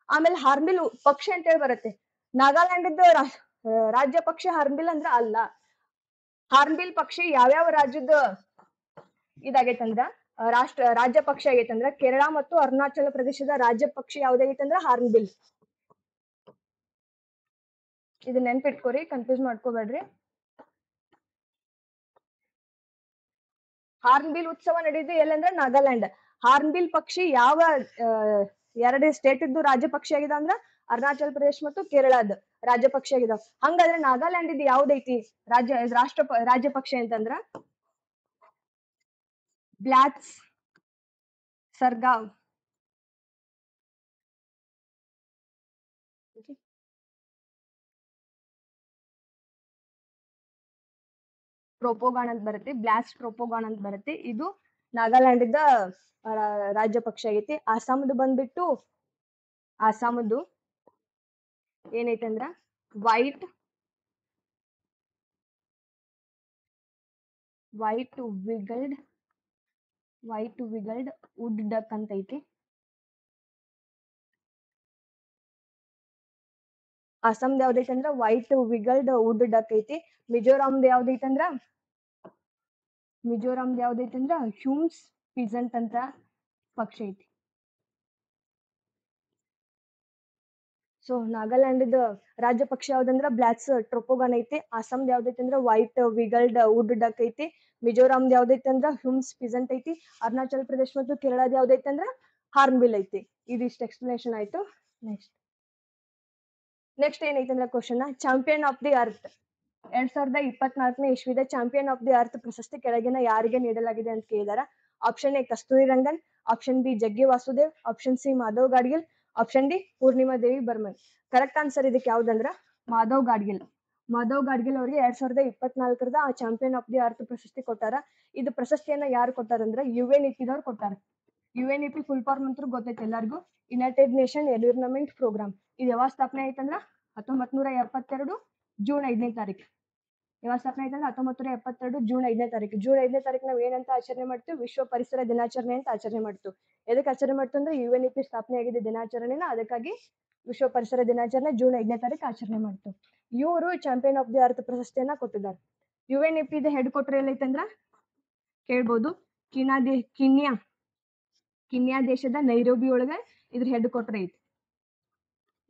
Speaker 1: ಆಮೇಲೆ ಹಾರ್ನ್ಬಿಲ್ ಪಕ್ಷಿ ಅಂತ ಹೇಳಿ ಬರುತ್ತೆ. ನಾಗಾಲ್ಯಾಂಡ್ ರಾಜ್ಯ ಪಕ್ಷಿ ಹಾರ್ನ್ಬಿಲ್ ಅಂದ್ರ ಅಲ್ಲ. ಹಾರ್ನ್ಬಿಲ್ ಪಕ್ಷಿ ಯಾವ್ಯಾವ ರಾಜ್ಯದ ಇದಾಗೈತಂದ್ರ ರಾಜ್ಯ ಪಕ್ಷಿ ಆಗೈತಂದ್ರ ಕೇರಳ ಮತ್ತು ಅರುಣಾಚಲ ಪ್ರದೇಶದ ರಾಜ್ಯ ಪಕ್ಷಿ ಯಾವ್ದಾಗೈತಂದ್ರ ಹಾರ್ನ್ಬಿಲ್. ಇದು ನೆನ್ಪಿಟ್ಕೋರಿ, ಕನ್ಫ್ಯೂಸ್ ಮಾಡ್ಕೋಬೇಡ್ರಿ. ಹಾರ್ನ್ಬಿಲ್ ಉತ್ಸವ ನಡೆಯುದು ಎಲ್ಲಂದ್ರ ನಾಗಾಲ್ಯಾಂಡ್. ಹಾರ್ನ್ಬಿಲ್ ಪಕ್ಷಿ ಯಾವ 2 ಸ್ಟೇಟ್ ಇದ್ದು ರಾಜ್ಯ ಪಕ್ಷಿ ಆಗಿದೆ ಅಂದ್ರ ಅರುಣಾಚಲ ಪ್ರದೇಶ ಮತ್ತು ಕೇರಳದ ರಾಜ್ಯ ಪಕ್ಷಿ ಆಗಿದಾವ. ಹಂಗಾದ್ರೆ ನಾಗಾಲ್ಯಾಂಡ್ ಇದು ಯಾವ್ದೈತಿ ರಾಜ್ಯ ಪಕ್ಷಿ ಅಂತಂದ್ರ ಬ್ಲಾಕ್ಸ್ ಸರ್ಗಾವ್. ಟ್ರೋಪೋಗಾನ್ ಅಂತ ಬರುತ್ತೆ, ಬ್ಲಾಸ್ಟ್ ಟ್ರೋಪೋಗಾನ್ ಅಂತ ಬರುತ್ತೆ. ಇದು ನಾಗಾಲ್ಯಾಂಡ್ ಇದ್ದ ರಾಜ್ಯ ಪಕ್ಷಿ ಆಗೈತಿ. ಅಸ್ಸಾಮದು ಬಂದ್ಬಿಟ್ಟು ಅಸ್ಸಾಮದು ಏನೈತಂದ್ರ ವೈಟ್ ವಿಗಲ್ಡ್ ವುಡ್ ಡಕ್ ಅಂತ ಐತಿ. ಅಸ್ಸಾಂದ್ ಯಾವ್ದೈತಂದ್ರ ವೈಟ್ ವಿಗಲ್ಡ್ ವುಡ್ ಡಕ್ ಐತಿ. ಮಿಜೋರಾಮ್ದ ಯಾವ್ದೈತಂದ್ರ ಹ್ಯೂಮ್ಸ್ ಪಿಜಂಟ್ ಅಂತ ಪಕ್ಷಿ ಐತಿ. ಸೊ ನಾಗಾಲ್ಯಾಂಡ್ ರಾಜ್ಯ ಪಕ್ಷಿ ಯಾವ್ದಂದ್ರ ಬ್ಲಾಕ್ಸ್ ಟ್ರೋಪೋಗಾನ್ ಐತಿ. ಅಸ್ಸಾಂದ್ ಯಾವ್ದೈತಂದ್ರ ವೈಟ್ ವಿಗಲ್ಡ್ ವುಡ್ ಡಕ್ ಐತಿ. ಮಿಜೋರಾಮ್ದ್ ಯಾವ್ದೈತಂದ್ರ ಹ್ಯೂಮ್ಸ್ ಪಿಜಂಟ್ ಐತಿ. ಅರುಣಾಚಲ್ ಪ್ರದೇಶ್ ಮತ್ತು ಕೇರಳದ ಯಾವ್ದೈತಂದ್ರ ಹಾರ್ನ್ಬಿಲ್ ಐತಿ. ಇದಿಷ್ಟು ಎಕ್ಸ್ಪ್ಲನೇಷನ್ ಆಯ್ತು. ನೆಕ್ಸ್ಟ್ ಏನೈತಂದ್ರ question, champion of the earth 2024ನೇ ಇಸ್ವಿದ ಚಾಂಪಿಯನ್ ಆಫ್ ದಿ ಅರ್ತ್ ಪ್ರಶಸ್ತಿ ಕೆಳಗಿನ ಯಾರಿಗೆ ನೀಡಲಾಗಿದೆ ಅಂತ ಕೇಳಿದಾರ. Option A Kasturi Rangan, option B Jaggi Vasudev, option C Madhav Gadgil, option D Purnima Devi Barman. Correct answer ಇದಕ್ಕೆ ಯಾವ್ದಂದ್ರ ಮಾಧವ್ ಗಾಡ್ಗಿಲ್ ಅವರಿಗೆ 2024ರದ ಚಾಂಪಿಯನ್ ಆಫ್ ದಿ ಅರ್ತ್ ಪ್ರಶಸ್ತಿ ಕೊಟ್ಟಾರ. ಇದು ಪ್ರಶಸ್ತಿಯನ್ನ ಯಾರು ಕೊಟ್ಟಾರಂದ್ರ UNEP ಕೊಟ್ಟಾರ. UNEP ಫುಲ್ ಫಾರ್ಮ್ ಅಂತೂ ಗೊತ್ತೈತೆ ಎಲ್ಲರಿಗೂ, ಯುನೈಟೆಡ್ ನೇಷನ್ ಎನ್ವಿರಾನ್ಮೆಂಟ್ ಪ್ರೋಗ್ರಾಮ್. ಇದು ಯಾವಾಗ ಸ್ಥಾಪನೆ ಆಯ್ತಂದ್ರ 1972 ಜೂನ್ 5ನೇ ತಾರೀಕು. ಯಾವಾಗ ಸ್ಥಾಪನೆ ಆಯ್ತಂದ್ರ 1972 ಜೂನ್ 5ನೇ ತಾರೀಕು. ಜೂನ್ 5ನೇ ತಾರೀಕು ನಾವ್ ಏನಂತ ಆಚರಣೆ ಮಾಡ್ತೀವಿ? ವಿಶ್ವ ಪರಿಸರ ದಿನಾಚರಣೆ ಅಂತ ಆಚರಣೆ ಮಾಡ್ತೀವಿ. ಎದಕ್ಕೆ ಆಚರಣೆ ಮಾಡ್ತೀವಿ ಅಂದ್ರೆ UNEP ಸ್ಥಾಪನೆ ಆಗಿದೆ ದಿನಾಚರಣೆನ, ಅದಕ್ಕಾಗಿ ವಿಶ್ವ ಪರಿಸರ ದಿನಾಚರಣೆ ಜೂನ್ 5ನೇ ತಾರೀಕು ಆಚರಣೆ ಮಾಡ್ತೀವಿ. ಇವರು ಚಾಂಪಿಯನ್ ಆಫ್ ದಿ ಅರ್ತ್ ಪ್ರಶಸ್ತಿಯನ್ನ ಕೊಟ್ಟಿದ್ದಾರೆ. UNEP ಹೆಡ್ ಕ್ವಾರ್ಟರ್ ಎಲ್ಲೈತಂದ್ರ ಕೇಳ್ಬೋದು, ಕಿನ್ಯಾ ದೇಶದ ನೈರೋಬಿ ಒಳಗೆ ಇದ್ರ ಹೆಡ್ ಕ್ವಾರ್ಟರ್ ಐತಿ.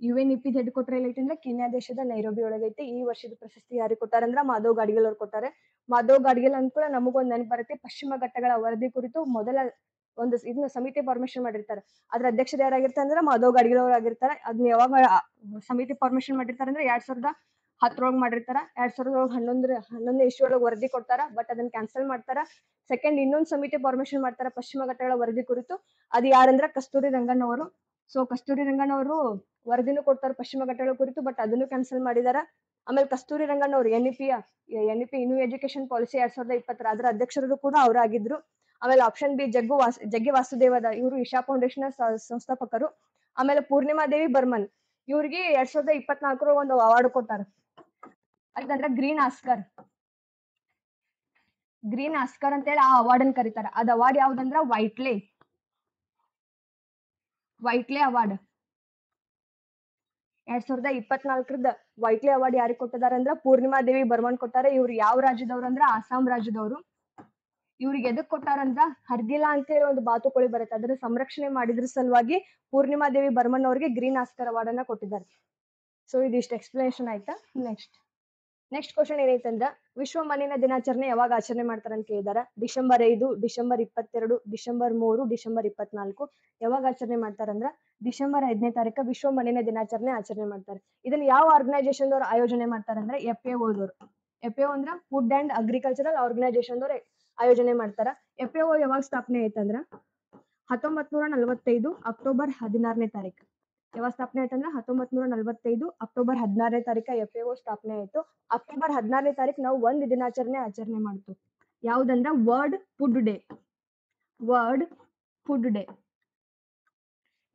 Speaker 1: UNEP ಹೆಡ್ ಕ್ವಾರ್ಟರ್ ಎಲ್ಲೈತಂದ್ರ ಕಿನ್ಯಾ ದೇಶದ ನೈರೋಬಿ ಒಳಗೈತಿ. ಈ ವರ್ಷದ ಪ್ರಶಸ್ತಿ ಯಾರಿಗೆ ಕೊಟ್ಟಾರಂದ್ರ ಮಾಧವ್ ಗಾಡ್ಗಿಲ್ ಅವ್ರು ಕೊಟ್ಟಾರೆ. ಮಾಧವ್ ಗಾಡ್ಗಿಲ್ ಅಂತ ಕೂಡ ನಮಗೊಂದು ನೆನಪು ಬರುತ್ತೆ. ಪಶ್ಚಿಮ ಘಟ್ಟಗಳ ವರದಿ ಕುರಿತು ಮೊದಲ ಒಂದು ಇದನ್ನ ಸಮಿತಿ ಫಾರ್ಮೇಶನ್ ಮಾಡಿರ್ತಾರೆ. ಅದ್ರ ಅಧ್ಯಕ್ಷರು ಯಾರಾಗಿರ್ತಾರೆ ಅಂದ್ರೆ ಮಾಧವ್ ಗಾಡ್ಗಿಲ್ ಅವ್ರು ಆಗಿರ್ತಾರೆ. ಅದನ್ನ ಯಾವಾಗ ಸಮಿತಿ ಫಾರ್ಮೇಶನ್ ಮಾಡಿರ್ತಾರೆ ಅಂದ್ರೆ 2010 ಮಾಡಿರ್ತಾರ. 2011ನೇ ಇಸ್ವಿಯೊಳಗೆ ವರದಿ ಕೊಡ್ತಾರ. ಬಟ್ ಅದನ್ನ ಕ್ಯಾನ್ಸಲ್ ಮಾಡ್ತಾರ. ಸೆಕೆಂಡ್ ಇನ್ನೊಂದು ಸಮಿತಿ ಫಾರ್ಮೇಶನ್ ಮಾಡ್ತಾರ ಪಶ್ಚಿಮ ಘಟ್ಟಗಳ ವರದಿ ಕುರಿತು. ಅದು ಯಾರಂದ್ರ ಕಸ್ತೂರಿ ರಂಗನ್ ಅವರು. ಸೊ ಕಸ್ತೂರಿ ರಂಗನ್ ಅವರು ವರದಿನೂ ಕೊಡ್ತಾರೆ ಪಶ್ಚಿಮ ಘಟ್ಟಗಳ ಕುರಿತು, ಬಟ್ ಅದನ್ನು ಕ್ಯಾನ್ಸಲ್ ಮಾಡಿದಾರ. ಆಮೇಲೆ ಕಸ್ತೂರಿ ರಂಗನ್ ಅವರು NEP ನ್ಯೂ ಎಜುಕೇಶನ್ ಪಾಲಿಸಿ 2020 ಅದರ ಅಧ್ಯಕ್ಷರು ಕೂಡ ಅವರಾಗಿದ್ರು. ಆಮೇಲೆ ಆಪ್ಷನ್ ಬಿ ಜಗ್ಗಿ ವಾಸುದೇವದ ಇವರು ಇಶಾ ಫೌಂಡೇಶನ್ ಸಂಸ್ಥಾಪಕರು. ಆಮೇಲೆ ಪೂರ್ಣಿಮಾ ದೇವಿ ಬರ್ಮನ್ ಇವ್ರಿಗೆ 2024 ಒಂದು ಅವಾರ್ಡ್ ಕೊಟ್ಟಾರ. ಅದಂದ್ರ ಗ್ರೀನ್ ಆಸ್ಕರ್ ಅಂತೇಳಿ ಆ ಅವಾರ್ಡ್ ಅನ್ನ ಕರೀತಾರ. ಅದ್ ಅವಾರ್ಡ್ ಯಾವ್ದಂದ್ರ ವೈಟ್ಲೆ ಅವಾರ್ಡ್. 2024 ವೈಟ್ಲೆ ಅವಾರ್ಡ್ ಯಾರಿಗೆ ಕೊಟ್ಟಿದಾರ ಅಂದ್ರ ಪೂರ್ಣಿಮಾ ದೇವಿ ಬರ್ಮನ್ ಕೊಟ್ಟಾರ. ಇವ್ರು ಯಾವ ರಾಜ್ಯದವ್ರು ಅಂದ್ರ ಆಸಾಂ ರಾಜ್ಯದವರು. ಇವ್ರಿಗೆ ಎದಕ್ ಕೊಟ್ಟಾರಂದ್ರ ಹರ್ಗಿಲಾ ಅಂತ ಹೇಳಿ ಒಂದು ಬಾತುಕೋಳಿ ಬರುತ್ತೆ, ಅದನ್ನ ಸಂರಕ್ಷಣೆ ಮಾಡಿದ್ರ ಸಲುವಾಗಿ ಪೂರ್ಣಿಮಾ ದೇವಿ ಬರ್ಮನ್ ಅವ್ರಿಗೆ ಗ್ರೀನ್ ಆಸ್ಕರ್ ಅವಾರ್ಡ್ ಅನ್ನ ಕೊಟ್ಟಿದ್ದಾರೆ. ಸೊ ಇದಿಷ್ಟು ಎಕ್ಸ್ಪ್ಲನೇಷನ್ ಆಯ್ತಾ. ನೆಕ್ಸ್ಟ್ ಕ್ವಶನ್ ಏನೈತಂದ್ರ ವಿಶ್ವ ಮಣ್ಣಿನ ದಿನಾಚರಣೆ ಯಾವಾಗ ಆಚರಣೆ ಮಾಡ್ತಾರ ಅಂತ ಕೇಳಿದಾರ. December 5, December 22, December 3, December 24 ಯಾವಾಗ ಆಚರಣೆ ಮಾಡ್ತಾರಂದ್ರ December 5ನೇ ತಾರೀಕು ವಿಶ್ವ ಮಣ್ಣಿನ ದಿನಾಚರಣೆ ಆಚರಣೆ ಮಾಡ್ತಾರೆ. ಇದನ್ನ ಯಾವ ಆರ್ಗನೈಸೇಷನ್ ದವ್ರು ಆಯೋಜನೆ ಮಾಡ್ತಾರಂದ್ರ FAO ದವ್ರು. FAO ಅಂದ್ರ ಫುಡ್ ಅಂಡ್ ಅಗ್ರಿಕಲ್ಚರಲ್ ಆರ್ಗನೈಸೇಷನ್ ದವ್ರು ಆಯೋಜನೆ ಮಾಡ್ತಾರ. FAO ಯಾವಾಗ ಸ್ಥಾಪನೆ ಆಯ್ತಂದ್ರ 1945 ಅಕ್ಟೋಬರ್ 16ನೇ ತಾರೀಕು. ಯಾವಾಗ ಸ್ಥಾಪನೆ ಆಯ್ತಂದ್ರ 1945 ಅಕ್ಟೋಬರ್ 16ನೇ ತಾರೀಕ FAO ಸ್ಥಾಪನೆ ಆಯ್ತು. ಅಕ್ಟೋಬರ್ 16ನೇ ತಾರೀಕು ನಾವು ಒಂದು ದಿನಾಚರಣೆ ಆಚರಣೆ ಮಾಡ್ತು. ಯಾವ್ದಂದ್ರ ವರ್ಲ್ಡ್ ಫುಡ್ ಡೇ.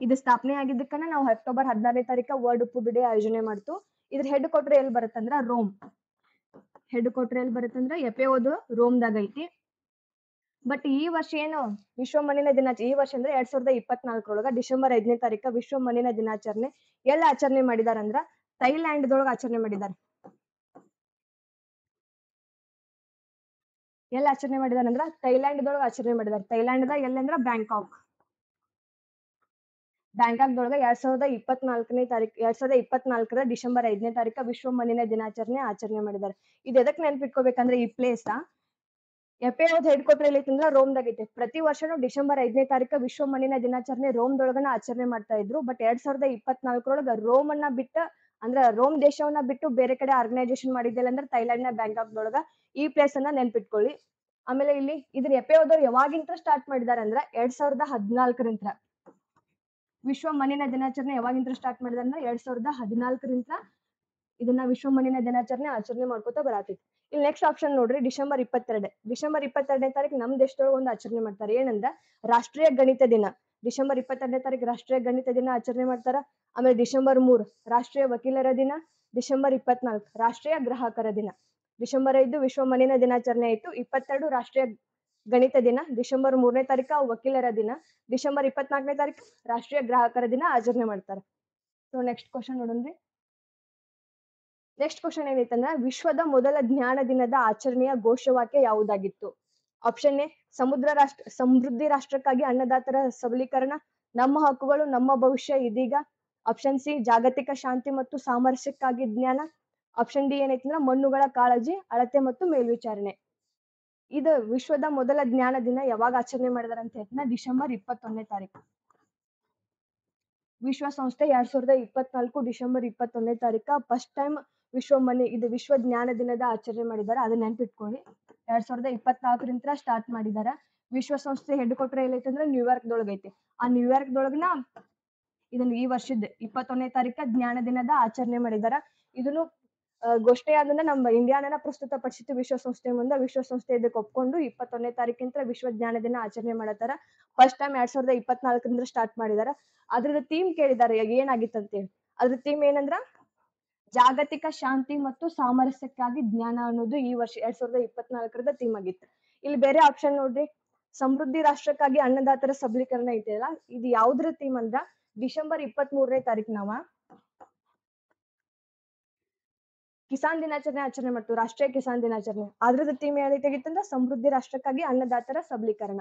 Speaker 1: ಇದು ಸ್ಥಾಪನೆ ಆಗಿದ್ದಕ್ಕನ ನಾವು ಅಕ್ಟೋಬರ್ 16ನೇ ತಾರೀಕ ವರ್ಲ್ಡ್ ಫುಡ್ ಡೇ ಆಯೋಜನೆ ಮಾಡ್ತು. ಇದ್ರ ಹೆಡ್ ಕ್ವಾರ್ಟರ್ ಎಲ್ಲಿ ಬರುತ್ತಂದ್ರ ರೋಮ್. FAOದು ರೋಮ್ದಾಗ ಐತಿ. ಬಟ್ ಈ ವರ್ಷ ಏನು ವಿಶ್ವ ಮಣ್ಣಿನ ದಿನಾಚರಣೆ ಈ ವರ್ಷ ಅಂದ್ರೆ 2024 December 5ನೇ ತಾರೀಕ ವಿಶ್ವ ಮಣ್ಣಿನ ದಿನಾಚರಣೆ ಎಲ್ಲ ಆಚರಣೆ ಮಾಡಿದಾರ ಅಂದ್ರ ಥೈಲ್ಯಾಂಡ್ ದೊಳಗ ಆಚರಣೆ ಮಾಡಿದಾರ. ಎಲ್ಲ ಆಚರಣೆ ಮಾಡಿದಾರ ಅಂದ್ರ ಥೈಲ್ಯಾಂಡ್ ದೊಳಗ ಆಚರಣೆ ಮಾಡಿದಾರ. ಥೈಲ್ಯಾಂಡ್ ಎಲ್ಲಂದ್ರ ಬ್ಯಾಂಕಾಕ್ ದೊಳಗ 2024ನೇ ತಾರೀಕು 2024 December 5ನೇ ತಾರೀಕ ವಿಶ್ವ ಮಣ್ಣಿನ ದಿನಾಚರಣೆ ಆಚರಣೆ ಮಾಡಿದಾರೆ. ಇದು ಎದಕ್ ನೆನ್ಪಿಟ್ಕೋಬೇಕಂದ್ರೆ ಈ ಪ್ಲೇಸ್ FAOದ ಹೆಡ್ ಕ್ವಾರ್ಟರ್ ಎಲ್ಲೈತಂದ್ರ ರೋಮ್ದಾಗ ಐತೆ. ಪ್ರತಿ ವರ್ಷನೂ December 5ನೇ ತಾರೀಕ ವಿಶ್ವ ಮಣ್ಣಿನ ದಿನಾಚರಣೆ ರೋಮ್ದೊಳಗನ ಆಚರಣೆ ಮಾಡ್ತಾ ಇದ್ರು. ಬಟ್ 2024 ರೋಮ್ ಅನ್ನ ಬಿಟ್ಟ ಅಂದ್ರ ರೋಮ್ ದೇಶವನ್ನ ಬಿಟ್ಟು ಬೇರೆ ಕಡೆ ಆರ್ಗನೈಸೇಷನ್ ಮಾಡಿದ್ದಿಲ್ಲ ಅಂದ್ರೆ ಥೈಲ್ಯಾಂಡ್ ನ ಬ್ಯಾಂಕಾಕ್ ದೊಳಗ. ಈ ಪ್ಲೇಸ್ ಅನ್ನ ನೆನ್ಪಿಟ್ಕೊಳ್ಳಿ. ಆಮೇಲೆ ಇಲ್ಲಿ ಇದನ್ನ FAOದವ್ರು ಯಾವಾಗಿಂತ ಸ್ಟಾರ್ಟ್ ಮಾಡಿದಾರ ಅಂದ್ರ 2014 ವಿಶ್ವ ಮಣ್ಣಿನ ದಿನಾಚರಣೆ ಯಾವಾಗಿಂತ ಸ್ಟಾರ್ಟ್ ಮಾಡಿದಾರ ಅಂದ್ರ 2014 ಇದನ್ನ ವಿಶ್ವ ಮಣ್ಣಿನ ದಿನಾಚರಣೆ ಆಚರಣೆ ಮಾಡ್ಕೊತಾ ಬರಾತೈತಿ. ಇಲ್ಲಿ ನೆಕ್ಸ್ಟ್ ಆಪ್ಷನ್ ನೋಡ್ರಿ December 22ನೇ ತಾರೀಕು ನಮ್ ದೇಶದೊಳಗ ಒಂದು ಆಚರಣೆ ಮಾಡ್ತಾರೆ. ಏನಂದ್ರ ರಾಷ್ಟ್ರೀಯ ಗಣಿತ ದಿನ. December 22ನೇ ತಾರೀಕು ರಾಷ್ಟ್ರೀಯ ಗಣಿತ ದಿನ ಆಚರಣೆ ಮಾಡ್ತಾರ. ಆಮೇಲೆ December 3 ರಾಷ್ಟ್ರೀಯ ವಕೀಲರ ದಿನ. December 24 ರಾಷ್ಟ್ರೀಯ ಗ್ರಾಹಕರ ದಿನ. December 5 ವಿಶ್ವ ಮಣ್ಣಿನ ದಿನಾಚರಣೆ ಆಯ್ತು. 22 ರಾಷ್ಟ್ರೀಯ ಗಣಿತ ದಿನ. December 3ನೇ ತಾರೀಕು ವಕೀಲರ ದಿನ. December 24ನೇ ತಾರೀಕು ರಾಷ್ಟ್ರೀಯ ಗ್ರಾಹಕರ ದಿನ ಆಚರಣೆ ಮಾಡ್ತಾರೆ. ಸೊ ನೆಕ್ಸ್ಟ್ ಕ್ವಶನ್ ನೋಡೋಣ್ರಿ. ನೆಕ್ಸ್ಟ್ ಕ್ವಶನ್ ಏನೈತಂದ್ರ ವಿಶ್ವದ ಮೊದಲ ಜ್ಞಾನ ದಿನದ ಆಚರಣೆಯ ಘೋಷವಾಕ್ಯ ಯಾವುದಾಗಿತ್ತು. ಆಪ್ಷನ್ ಎ ಸಮೃದ್ಧಿ ರಾಷ್ಟ್ರಕ್ಕಾಗಿ ಅನ್ನದಾತರ ಸಬಲೀಕರಣ. ನಮ್ಮ ಹಕ್ಕುಗಳು ನಮ್ಮ ಭವಿಷ್ಯ ಇದೀಗ. ಆಪ್ಷನ್ ಸಿ ಜಾಗತಿಕ ಶಾಂತಿ ಮತ್ತು ಸಾಮರಸ್ಯಕ್ಕಾಗಿ ಜ್ಞಾನ. ಆಪ್ಷನ್ ಡಿ ಏನೈತಂದ್ರ ಮಣ್ಣುಗಳ ಕಾಳಜಿ ಅಳತೆ ಮತ್ತು ಮೇಲ್ವಿಚಾರಣೆ. ಇದು ವಿಶ್ವದ ಮೊದಲ ಜ್ಞಾನ ದಿನ ಯಾವಾಗ ಆಚರಣೆ ಮಾಡಿದಾರ ಅಂತ ಹೇಳ್ತಾನೆ December 21ನೇ ತಾರೀಕು. ವಿಶ್ವಸಂಸ್ಥೆ 2024 December 21ನೇ ತಾರೀಕ ಫಸ್ಟ್ ಟೈಮ್ ವಿಶ್ವ ಜ್ಞಾನ ದಿನದ ಆಚರಣೆ ಮಾಡಿದಾರ. ಅದನ್ನ ನೆನ್ಪಿಟ್ಕೊಳ್ಳಿ. 2024 ಸ್ಟಾರ್ಟ್ ಮಾಡಿದಾರ. ವಿಶ್ವಸಂಸ್ಥೆ ಹೆಡ್ ಕ್ವಾರ್ಟರ್ ಎಲ್ಲೈತಂದ್ರ ನ್ಯೂಯಾರ್ಕ್ ದೊಳಗೈತಿ. ಆ ನ್ಯೂಯಾರ್ಕ್ ದೊಳಗನ ಇದನ್ನ ಈ ವರ್ಷದ 21ನೇ ತಾರೀಕ ಜ್ಞಾನ ದಿನದ ಆಚರಣೆ ಮಾಡಿದಾರ. ಇದನ್ನು ಘೋಷಣೆ ಆದ್ರಿಂದ ನಮ್ಮ ಇಂಡಿಯಾನ ಪ್ರಸ್ತುತ ಪಡಿಸಿತ್ತು ವಿಶ್ವಸಂಸ್ಥೆ ಮುಂದೆ. ವಿಶ್ವಸಂಸ್ಥೆ ಇದಕ್ಕೆ ಒಪ್ಕೊಂಡು 21ನೇ ತಾರೀಕಿಂದ ವಿಶ್ವ ಜ್ಞಾನ ದಿನ ಆಚರಣೆ ಮಾಡತ್ತಾರ. ಫಸ್ಟ್ ಟೈಮ್ 2024 ಸ್ಟಾರ್ಟ್ ಮಾಡಿದಾರ. ಅದ್ರದ್ದು ಥೀಮ್ ಕೇಳಿದಾರೆ ಏನಾಗಿತ್ತು ಅಂತೇಳಿ. ಅದ್ರ ಥೀಮ್ ಏನಂದ್ರ ಜಾಗತಿಕ ಶಾಂತಿ ಮತ್ತು ಸಾಮರಸ್ಯಕ್ಕಾಗಿ ಜ್ಞಾನ ಅನ್ನೋದು ಈ ವರ್ಷ 2024 ಥೀಮ್ ಆಗಿತ್ತು. ಇಲ್ಲಿ ಬೇರೆ ಆಪ್ಷನ್ ನೋಡ್ರಿ. ಸಮೃದ್ಧಿ ರಾಷ್ಟ್ರಕ್ಕಾಗಿ ಅನ್ನದಾತರ ಸಬಲೀಕರಣ ಐತೆಲ್ಲ, ಇದು ಯಾವ್ದ್ರ ಥೀಮ್ ಅಂದ್ರ December 23ನೇ ತಾರೀಕು ನಾವ ಕಿಸಾನ್ ದಿನಾಚರಣೆ ಆಚರಣೆ ಮಾಡ್ತೀವಿ. ರಾಷ್ಟ್ರೀಯ ಕಿಸಾನ್ ದಿನಾಚರಣೆ. ಅದ್ರದ್ದು ಥೀಮ್ ಏನೈತಾಗಿತ್ತಂದ್ರ ಸಮೃದ್ಧಿ ರಾಷ್ಟ್ರಕ್ಕಾಗಿ ಅನ್ನದಾತರ ಸಬಲೀಕರಣ.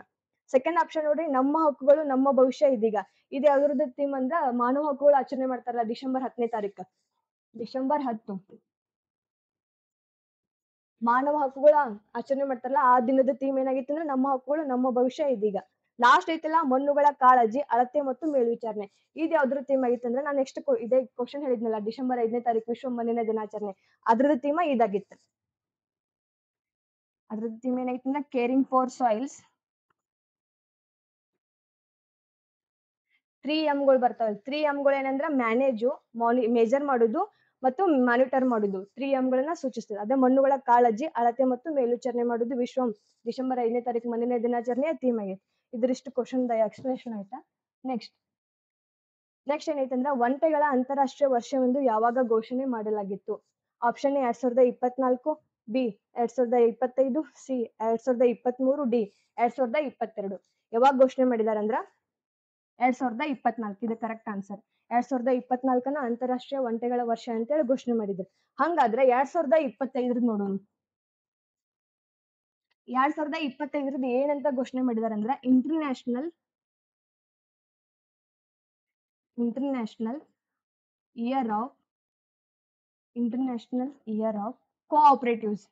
Speaker 1: ಸೆಕೆಂಡ್ ಆಪ್ಷನ್ ನೋಡ್ರಿ ನಮ್ಮ ಹಕ್ಕುಗಳು ನಮ್ಮ ಭವಿಷ್ಯ ಇದೀಗ. ಇದು ಯಾವ್ದ್ರದ್ದು ಥೀಮ್ ಅಂದ್ರ ಮಾನವ ಹಕ್ಕುಗಳು ಆಚರಣೆ ಮಾಡ್ತಾರಲ್ಲ December 10ನೇ ತಾರೀಕು. December 10 ಮಾನವ ಹಕ್ಕುಗಳ ಆಚರಣೆ ಮಾಡ್ತಾರಲ್ಲ ಆ ದಿನದ ಥೀಮ್ ಏನಾಗಿತ್ತು ಅಂದ್ರೆ ನಮ್ಮ ಹಕ್ಕುಗಳು ನಮ್ಮ ಭವಿಷ್ಯ ಇದೀಗ. ಲಾಸ್ಟ್ ಐತಲ್ಲ ಮಣ್ಣುಗಳ ಕಾಳಜಿ ಅಳತೆ ಮತ್ತು ಮೇಲ್ವಿಚಾರಣೆ. ಇದು ಯಾವ್ದ್ರ ಥೀಮ್ ಆಗಿತ್ತು ಅಂದ್ರೆ ನಾನು ನೆಕ್ಸ್ಟ್ ಇದೇ ಕ್ವಶನ್ ಹೇಳಿದ್ನಲ್ಲ December 5ನೇ ತಾರೀಕು ವಿಶ್ವ ಮಣ್ಣಿನ ದಿನಾಚರಣೆ. ಅದ್ರದ್ದು ಥೀಮ್ ಇದಾಗಿತ್ತು. ಅದ್ರದ್ದು ಥೀಮ್ ಏನಾಗಿತ್ತು ಅಂದ್ರೆ ಕೇರಿಂಗ್ ಫಾರ್ ಸಾಯಿಲ್ಸ್. 3 Mಗಳು ಬರ್ತಾವಲ್ಲ. 3 Mಗಳು ಏನಂದ್ರ ಮ್ಯಾನೇಜು, ಮೇಜರ್ ಮಾಡುದು, ಮತ್ತು ಮಾನಿಟರ್ ಮಾಡುದು 3M ಗಳನ್ನ ಸೂಚಿಸ್ತದೆ. ಅದೇ ಮಣ್ಣುಗಳ ಕಾಳಜಿ, ಅಳತೆ ಮತ್ತು ಮೇಲ್ವಿಚಾರಣೆ ಮಾಡುದು ವಿಶ್ವ ಡಿಸೆಂಬರ್ 5ನೇ ತಾರೀಕು ಮಣ್ಣಿನ ದಿನಾಚರಣೆಯ ಥೀಮ್ ಆಗೈತಿ. ಇದ್ರಿಷ್ಟು ಕ್ವಶನ್ ಎಕ್ಸ್ಪ್ಲನೇಷನ್ ಆಯ್ತಾ. ನೆಕ್ಸ್ಟ್ ಏನೈತೆ ಅಂದ್ರೆ ಒಂಟೆಗಳ ಅಂತಾರಾಷ್ಟ್ರೀಯ ವರ್ಷವೆಂದು ಯಾವಾಗ ಘೋಷಣೆ ಮಾಡಲಾಗಿತ್ತು? Option A 2024, B 2025, C 2023, D 2022. ಯಾವಾಗ ಘೋಷಣೆ ಮಾಡಿದಾರೆ ಅಂದ್ರ 2024. ಇದು ಕರೆಕ್ಟ್ ಆನ್ಸರ್. 2024ನ ಅಂತಾರಾಷ್ಟ್ರೀಯ ಒಂಟೆಗಳ ವರ್ಷ ಅಂತೇಳಿ ಘೋಷಣೆ ಮಾಡಿದ್ರು. ಹಂಗಾದ್ರೆ 2025 ನೋಡೋಣ. 2025 ಏನಂತ ಘೋಷಣೆ ಮಾಡಿದಾರೆ ಅಂದ್ರೆ ಇಂಟರ್ನ್ಯಾಷನಲ್ ಇಯರ್ ಆಫ್ ಕೋಆಪರೇಟಿವ್ಸ್.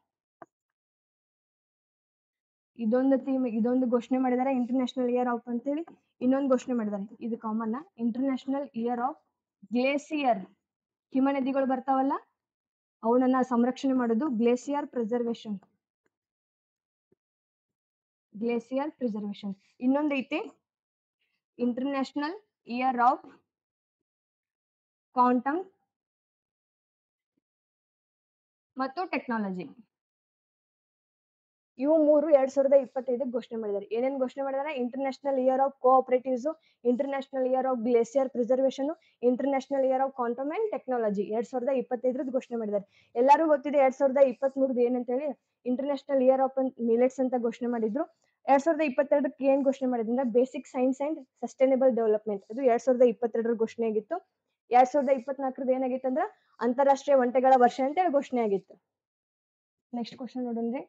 Speaker 1: ಇದೊಂದು ಘೋಷಣೆ ಮಾಡಿದ್ದಾರೆ ಇಂಟರ್ನ್ಯಾಷನಲ್ ಇಯರ್ ಆಫ್ ಅಂತೇಳಿ. ಇನ್ನೊಂದು ಘೋಷಣೆ ಮಾಡಿದ್ದಾರೆ, ಇದು common, international year of glacier. ಹಿಮ ನದಿಗಳು ಬರ್ತಾವಲ್ಲ ಅವನನ್ನ ಸಂರಕ್ಷಣೆ ಮಾಡೋದು ಗ್ಲೇಸಿಯರ್ ಪ್ರಿಸರ್ವೇಶನ್. ಇನ್ನೊಂದು ಐತಿ ಇಂಟರ್ನ್ಯಾಷನಲ್ ಇಯರ್ ಆಫ್ ಕ್ವಾಂಟಮ್ ಮತ್ತು ಟೆಕ್ನಾಲಜಿ. ಇವು ಮೂರು 2025 ಘೋಷಣೆ ಮಾಡಿದ್ದಾರೆ. ಏನೇನ್ ಘೋಷಣೆ ಮಾಡಿದ್ದಾರೆ? International year of cooperatives, international year of glacier preservation, international year of quantum and technology 2025 ಘೋಷಣೆ ಮಾಡಿದ್ದಾರೆ. ಎಲ್ಲರೂ ಗೊತ್ತಿದೆ 2023 ಏನಂತ ಹೇಳಿ, ಇಂಟರ್ನ್ಯಾಷನಲ್ ಇಯರ್ ಆಫ್ ಮಿಲೆಟ್ಸ್ ಅಂತ ಘೋಷಣೆ ಮಾಡಿದ್ರು. 2022 ಏನ್ ಘೋಷಣೆ ಮಾಡಿದ್ರೆ basic science and sustainable development. ಇದು 2022 ಘೋಷಣೆ ಆಗಿತ್ತು. 2024 ಏನಾಗಿತ್ತು ಅಂದ್ರ ಅಂತಾರಾಷ್ಟ್ರೀಯ ಒಂಟೆಗಳ ವರ್ಷ ಅಂತ ಹೇಳಿ ಘೋಷಣೆ ಆಗಿತ್ತು. ನೆಕ್ಸ್ಟ್ ಕ್ವಶನ್ ನೋಡೋಣ್ರಿ.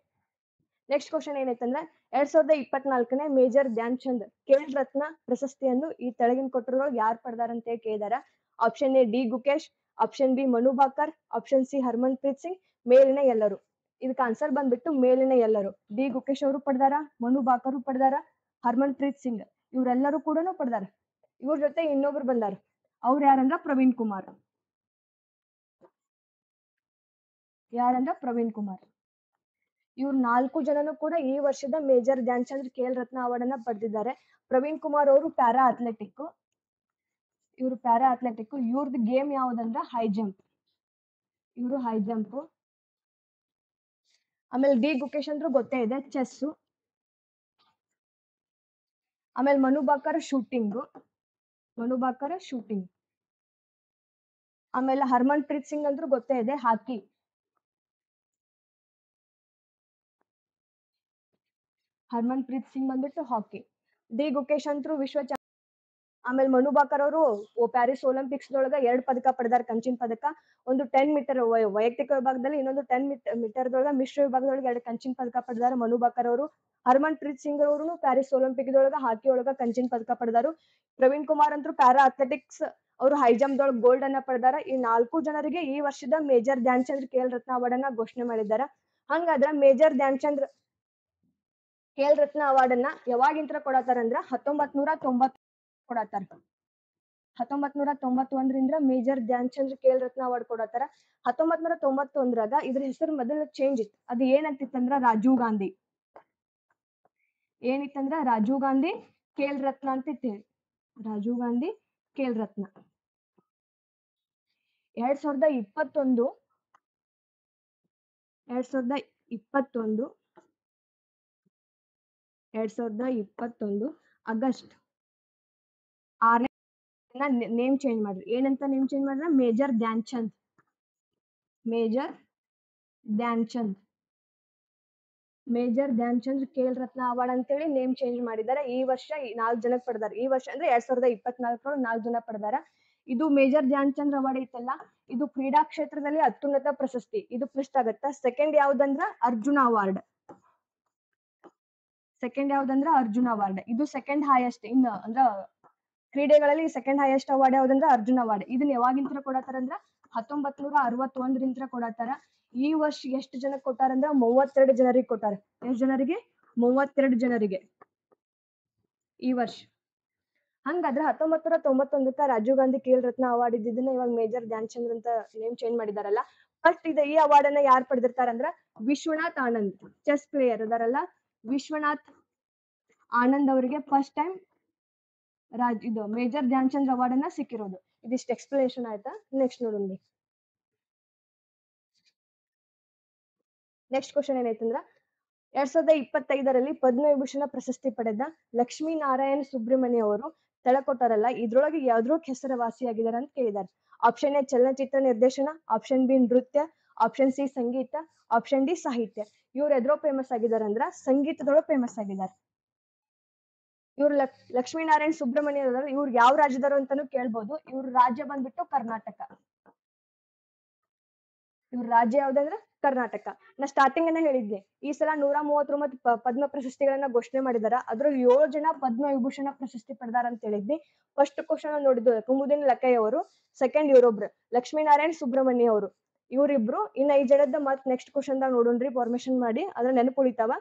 Speaker 1: ನೆಕ್ಸ್ಟ್ ಕ್ವಶನ್ ಏನೈತಂದ್ರ 2024ನೇ ಮೇಜರ್ ಧ್ಯಾನ್ ಚಂದ್ ಖೇಲ್ ರತ್ನ ಪ್ರಶಸ್ತಿಯನ್ನು ಈ ತೆಳಗಿನ ಕೊಟ್ಟರು ಯಾರು ಪಡೆದಾರ ಅಂತ ಕೇಳಿದಾರ. Option A D Gukesh, option B Manu Bhaker, option C Harmanpreet Singh, ಮೇಲಿನ ಎಲ್ಲರೂ. ಇದಕ್ಕೆ ಆನ್ಸರ್ ಬಂದ್ಬಿಟ್ಟು ಮೇಲಿನ ಎಲ್ಲರೂ. ಡಿ ಗುಕೇಶ್ ಅವರು ಪಡೆದಾರ, ಮನು ಬಾಕರ್ ಪಡೆದಾರ, ಹರ್ಮನ್ ಪ್ರೀತ್ ಸಿಂಗ್ ಇವರೆಲ್ಲರೂ ಕೂಡ ಪಡೆದಾರ. ಇವ್ರ ಜೊತೆ ಇನ್ನೊಬ್ರು ಬಂದಾರ, ಅವ್ರು ಯಾರಂದ್ರ ಪ್ರವೀಣ್ ಕುಮಾರ್. ಇವ್ರು 4 ಜನನು ಕೂಡ ಈ ವರ್ಷದ ಮೇಜರ್ ಧ್ಯಾನ್ ಚಂದ್ ಖೇಲ್ ರತ್ನ ಅವಾರ್ಡ್ ಅನ್ನ ಪಡೆದಿದ್ದಾರೆ. ಪ್ರವೀಣ್ ಕುಮಾರ್ ಅವರು ಪ್ಯಾರಾ ಅಥ್ಲೆಟಿಕ್. ಇವ್ರದ್ದು ಗೇಮ್ ಯಾವ್ದಂದ್ರ ಹೈ ಜಂಪ್. ಆಮೇಲೆ ಡಿ ಗುಕೇಶ್ ಅಂದ್ರೂ ಗೊತ್ತೇ ಇದೆ, ಚೆಸ್. ಆಮೇಲೆ ಮನು ಬಾಕರ್ ಶೂಟಿಂಗ್. ಆಮೇಲೆ ಹರ್ಮನ್ ಪ್ರೀತ್ ಸಿಂಗ್ ಅಂದ್ರೂ ಗೊತ್ತೇ ಇದೆ, ಹಾಕಿ. ಬಂದ್ಬಿಟ್ಟು ಹಾಕಿ. ಡಿ ಗುಕೇಶ್ ಅಂತೂ ಆಮೇಲೆ ಮನು ಬಾಕರ್ ಅವರು ಪ್ಯಾರಿಸ್ ಒಲಿಂಪಿಕ್ಸ್ ದೊಳಗ 2 ಪದಕ ಪಡೆದಾರ, ಕಂಚಿನ ಪದಕ. ಒಂದು 10 ಮೀಟರ್ ವೈಯಕ್ತಿಕ ವಿಭಾಗದಲ್ಲಿ, ಇನ್ನೊಂದು 10 ಮೀಟರ್ ದೊಳಗ ಮಿಶ್ರ ವಿಭಾಗದೊಳಗೆ 2 ಕಂಚಿನ ಪದಕ ಪಡೆದಾರ ಮನು ಬಾಕರ್ ಅವರು. ಹರ್ಮನ್ ಪ್ರೀತ್ ಸಿಂಗ್ ಅವರು ಪ್ಯಾರಿಸ್ ಒಲಿಂಪಿಕ್ ದೊಳಗ ಹಾಕಿ ಒಳಗ ಕಂಚಿನ ಪದಕ ಪಡೆದಾರು. ಪ್ರವೀಣ್ ಕುಮಾರ್ ಅಂತೂ ಪ್ಯಾರಾ ಅಥ್ಲೆಟಿಕ್ಸ್ ಅವರು ಹೈ ಜಂಪ್ ದೊಳಗ ಗೋಲ್ಡ್ ಅನ್ನ ಪಡೆದಾರ. ಈ 4 ಜನರಿಗೆ ಈ ವರ್ಷದ ಮೇಜರ್ ಧ್ಯಾನ್ ಚಂದ್ ಖೇಲ್ ರತ್ನ ಅವಾರ್ಡ್ ಅನ್ನ ಘೋಷಣೆ ಮಾಡಿದ್ದಾರೆ. ಹಂಗಾದ್ರ ಮೇಜರ್ ಧ್ಯಾನ್ ಚಂದ್ ಖೇಲ್ ರತ್ನ ಅವಾರ್ಡ್ ಅನ್ನ ಯಾವಾಗಿಂತ್ರ ಕೊಡತಾರ ಅಂದ್ರ 1990 ಕೊಡತಾರ. 1991ರಿಂದ ಮೇಜರ್ ಧ್ಯಾನ್ ಚಂದ್ ಖೇಲ್ ರತ್ನ ಅವಾರ್ಡ್ ಕೊಡತಾರ. 1991ರಾಗ ಇದ್ರ ಹೆಸರು ಮೊದಲು ಚೇಂಜ್ ಇತ್ತು. ಅದು ಏನಂತಿತ್ತಂದ್ರ ರಾಜೀವ್ ಗಾಂಧಿ ಖೇಲ್ ರತ್ನ ಅಂತ ಇತ್ತು. Rajiv Gandhi Khel Ratna. 2021 August 6ನೇ name change ಮಾಡ್ರಿ. ಏನಂತ ನೇಮ್ ಚೇಂಜ್ ಮಾಡ್ರ? ಮೇಜರ್ ಧ್ಯಾನ್ ಚಂದ್ ಖೇಲ್ ರತ್ನ ಅವಾರ್ಡ್ ಅಂತೇಳಿ ನೇಮ್ ಚೇಂಜ್ ಮಾಡಿದ್ದಾರೆ. ಈ ವರ್ಷ 4 ಜನಕ್ಕೆ ಪಡೆದಾರ. ಈ ವರ್ಷ ಅಂದ್ರೆ 2024 4 ಜನ ಪಡೆದಾರ. ಇದು ಮೇಜರ್ ಧ್ಯಾನ್ ಚಂದ್ ಅವಾರ್ಡ್ ಐತಲ್ಲ, ಇದು ಕ್ರೀಡಾ ಕ್ಷೇತ್ರದಲ್ಲಿ ಅತ್ಯುನ್ನತ ಪ್ರಶಸ್ತಿ. ಇದು ಫಸ್ಟ್ ಆಗತ್ತ. ಸೆಕೆಂಡ್ ಯಾವ್ದಂದ್ರ ಅರ್ಜುನ ಅವಾರ್ಡ್. ಇದು ಸೆಕೆಂಡ್ ಹೈಯೆಸ್ಟ್ ಅಂದ್ರ ಕ್ರೀಡೆಗಳಲ್ಲಿ ಸೆಕೆಂಡ್ ಹೈಯೆಸ್ಟ್ ಅವಾರ್ಡ್ ಯಾವ್ದಂದ್ರ ಅರ್ಜುನ ಅವಾರ್ಡ್. ಇದನ್ನ ಯಾವಾಗಿಂತ್ರ ಕೊಡತಾರ ಅಂದ್ರ 1961ರಿಂದ ಕೊಡತಾರ. ಈ ವರ್ಷ ಎಷ್ಟು ಜನಕ್ಕೆ ಕೊಟ್ಟಾರಂದ್ರ 32 ಜನರಿಗೆ ಕೊಟ್ಟಾರ. ಎಷ್ಟು ಜನರಿಗೆ? 32 ಜನರಿಗೆ ಈ ವರ್ಷ. ಹಂಗಾದ್ರೆ 1991ಕ್ಕ ರಾಜೀವ್ ಗಾಂಧಿ ಖೇಲ್ ರತ್ನ ಅವಾರ್ಡ್ ಇದ್ದಿದ್ದನ್ನ ಇವಾಗ ಮೇಜರ್ ಧ್ಯಾನ್ ಚಂದ್ ಅಂತ ನೇಮ್ ಚೇಂಜ್ ಮಾಡಿದಾರಲ್ಲ. ಫಸ್ಟ್ ಈ ಅವಾರ್ಡ್ ಅನ್ನ ಯಾರು ಪಡೆದಿರ್ತಾರಂದ್ರ ವಿಶ್ವನಾಥ್ ಆನಂದ್, ಚೆಸ್ ಪ್ಲೇಯರ್ ಅದಾರಲ್ಲ, ವಿಶ್ವನಾಥ್ ಆನಂದ್ ಅವರಿಗೆ ಫಸ್ಟ್ ಟೈಮ್ ಇದು ಮೇಜರ್ ಧ್ಯಾನ್ ಚಂದ್ ಅವಾರ್ಡ್ ಅನ್ನ ಸಿಕ್ಕಿರೋದು. ಇದಿಷ್ಟು ಎಕ್ಸ್ಪ್ಲನೇಷನ್ ಆಯ್ತಾ. ನೆಕ್ಸ್ಟ್ ನೋಡೋಣ. ನೆಕ್ಸ್ಟ್ ಕ್ವಶನ್ ಏನೈತಂದ್ರ 2025ರಲ್ಲಿ ಪದ್ಮವಿಭೂಷಣ ಪ್ರಶಸ್ತಿ ಪಡೆದ ಲಕ್ಷ್ಮೀನಾರಾಯಣ ಸುಬ್ರಹ್ಮಣ್ಯ ಅವರು ತಳಕೊಟ್ಟಾರಲ್ಲ ಇದ್ರೊಳಗೆ ಯಾವ್ದ್ರೊಳಗೆ ಹೆಸರುವಾಸಿಯಾಗಿದ್ದಾರೆ ಅಂತ ಕೇಳಿದ್ದಾರೆ. ಆಪ್ಷನ್ ಎ ಚಲನಚಿತ್ರ ನಿರ್ದೇಶನ, ಆಪ್ಷನ್ ಬಿ ನೃತ್ಯ, ಆಪ್ಷನ್ ಸಿ ಸಂಗೀತ, ಆಪ್ಷನ್ ಡಿ ಸಾಹಿತ್ಯ. ಇವ್ರು ಎದ್ರೊಳಗೆ ಫೇಮಸ್ ಆಗಿದ್ದಾರೆ ಅಂದ್ರ ಸಂಗೀತದೊಳಗೆ ಫೇಮಸ್ ಆಗಿದ್ದಾರೆ. ಇವ್ರು ಲಕ್ಷ್ಮೀನಾರಾಯಣ ಸುಬ್ರಹ್ಮಣ್ಯ ಇವ್ರು ಯಾವ ರಾಜ್ಯದವರು ಅಂತಾನು ಕೇಳ್ಬೋದು. ಇವ್ರ ರಾಜ್ಯ ಬಂದ್ಬಿಟ್ಟು ಕರ್ನಾಟಕ. ಇವ್ರ ರಾಜ್ಯ ಯಾವ್ದಂದ್ರ ಕರ್ನಾಟಕ. ನಾ ಸ್ಟಾರ್ಟಿಂಗ್ ಅನ್ನ ಹೇಳಿದ್ದೆ ಈ ಸಲ 139 ಪದ್ಮ ಪ್ರಶಸ್ತಿಗಳನ್ನ ಘೋಷಣೆ ಮಾಡಿದಾರ. ಅದ್ರಲ್ಲಿ 7 ಜನ ಪದ್ಮ ವಿಭೂಷಣ ಪ್ರಶಸ್ತಿ ಪಡೆದಾರ ಅಂತ ಹೇಳಿದ್ವಿ. ಫಸ್ಟ್ ಕ್ವಶನ್ ನೋಡಿದ್ದು ಕುಮುದಿನಿ ಲಕ್ಕಯ್ಯ ಅವರು, ಸೆಕೆಂಡ್ ಇವರೊಬ್ರು ಲಕ್ಷ್ಮೀನಾರಾಯಣ ಸುಬ್ರಹ್ಮಣ್ಯ ಅವರು, ಇವ್ರಿಬ್ರು. ಇನ್ನ 5 ಜನದ ಮತ್ ನೆಕ್ಸ್ಟ್ ಕ್ವಶನ್ ದಾಗ ನೋಡೋಣ್ರಿ, ಫಾರ್ಮೇಶನ್ ಮಾಡಿ ಅದ್ರ ನೆನಪುಳಿತಾವ.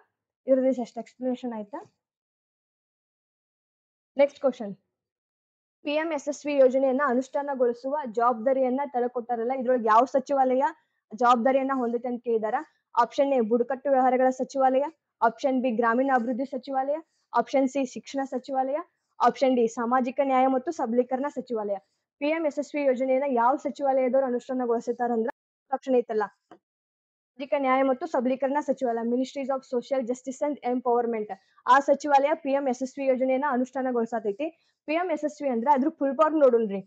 Speaker 1: ಇವ್ರದ್ದು ಎಷ್ಟು ಎಕ್ಸ್ಪ್ಲನೇಷನ್ ಆಯ್ತಾ. ನೆಕ್ಸ್ಟ್ ಕ್ವಶನ್, PMSSV ಯೋಜನೆಯನ್ನ ಅನುಷ್ಠಾನಗೊಳಿಸುವ ಜವಾಬ್ದಾರಿಯನ್ನ ತಳಕೊಟ್ಟಾರಲ್ಲ ಇದ್ರೊಳಗೆ ಯಾವ ಸಚಿವಾಲಯ ಜವಾಬ್ದಾರಿಯನ್ನ ಹೊಂದಿದೆ ಅಂತ ಕೇಳಿದಾರ. ಆಪ್ಷನ್ ಎ ಬುಡಕಟ್ಟು ವ್ಯವಹಾರಗಳ ಸಚಿವಾಲಯ, ಆಪ್ಷನ್ ಬಿ ಗ್ರಾಮೀಣಾಭಿವೃದ್ಧಿ ಸಚಿವಾಲಯ, ಆಪ್ಷನ್ ಸಿ ಶಿಕ್ಷಣ ಸಚಿವಾಲಯ, ಆಪ್ಷನ್ ಡಿ ಸಾಮಾಜಿಕ ನ್ಯಾಯ ಮತ್ತು ಸಬಲೀಕರಣ ಸಚಿವಾಲಯ. PMSSV ಯೋಜನೆಯನ್ನ ಯಾವ ಸಚಿವಾಲಯದವರು ಅನುಷ್ಠಾನಗೊಳಿಸುತ್ತಾರಂದ್ರ ಆಪ್ಷನ್ ಐತಲ್ಲ ಸಾಮಾಜಿಕ ನ್ಯಾಯ ಮತ್ತು ಸಬಲೀಕರಣ ಸಚಿವಾಲಯ, ministries of social justice and empowerment. ಆ ಸಚಿವಾಲಯ PMSSV ಯೋಜನೆಯನ್ನ ಅನುಷ್ಠಾನಗೊಳಿಸತೈತಿ. PMSSV ಅಂದ್ರ ಅದ್ರ ಫುಲ್ ಫಾರ್ಮ್ ನೋಡೋಣ್ರಿ.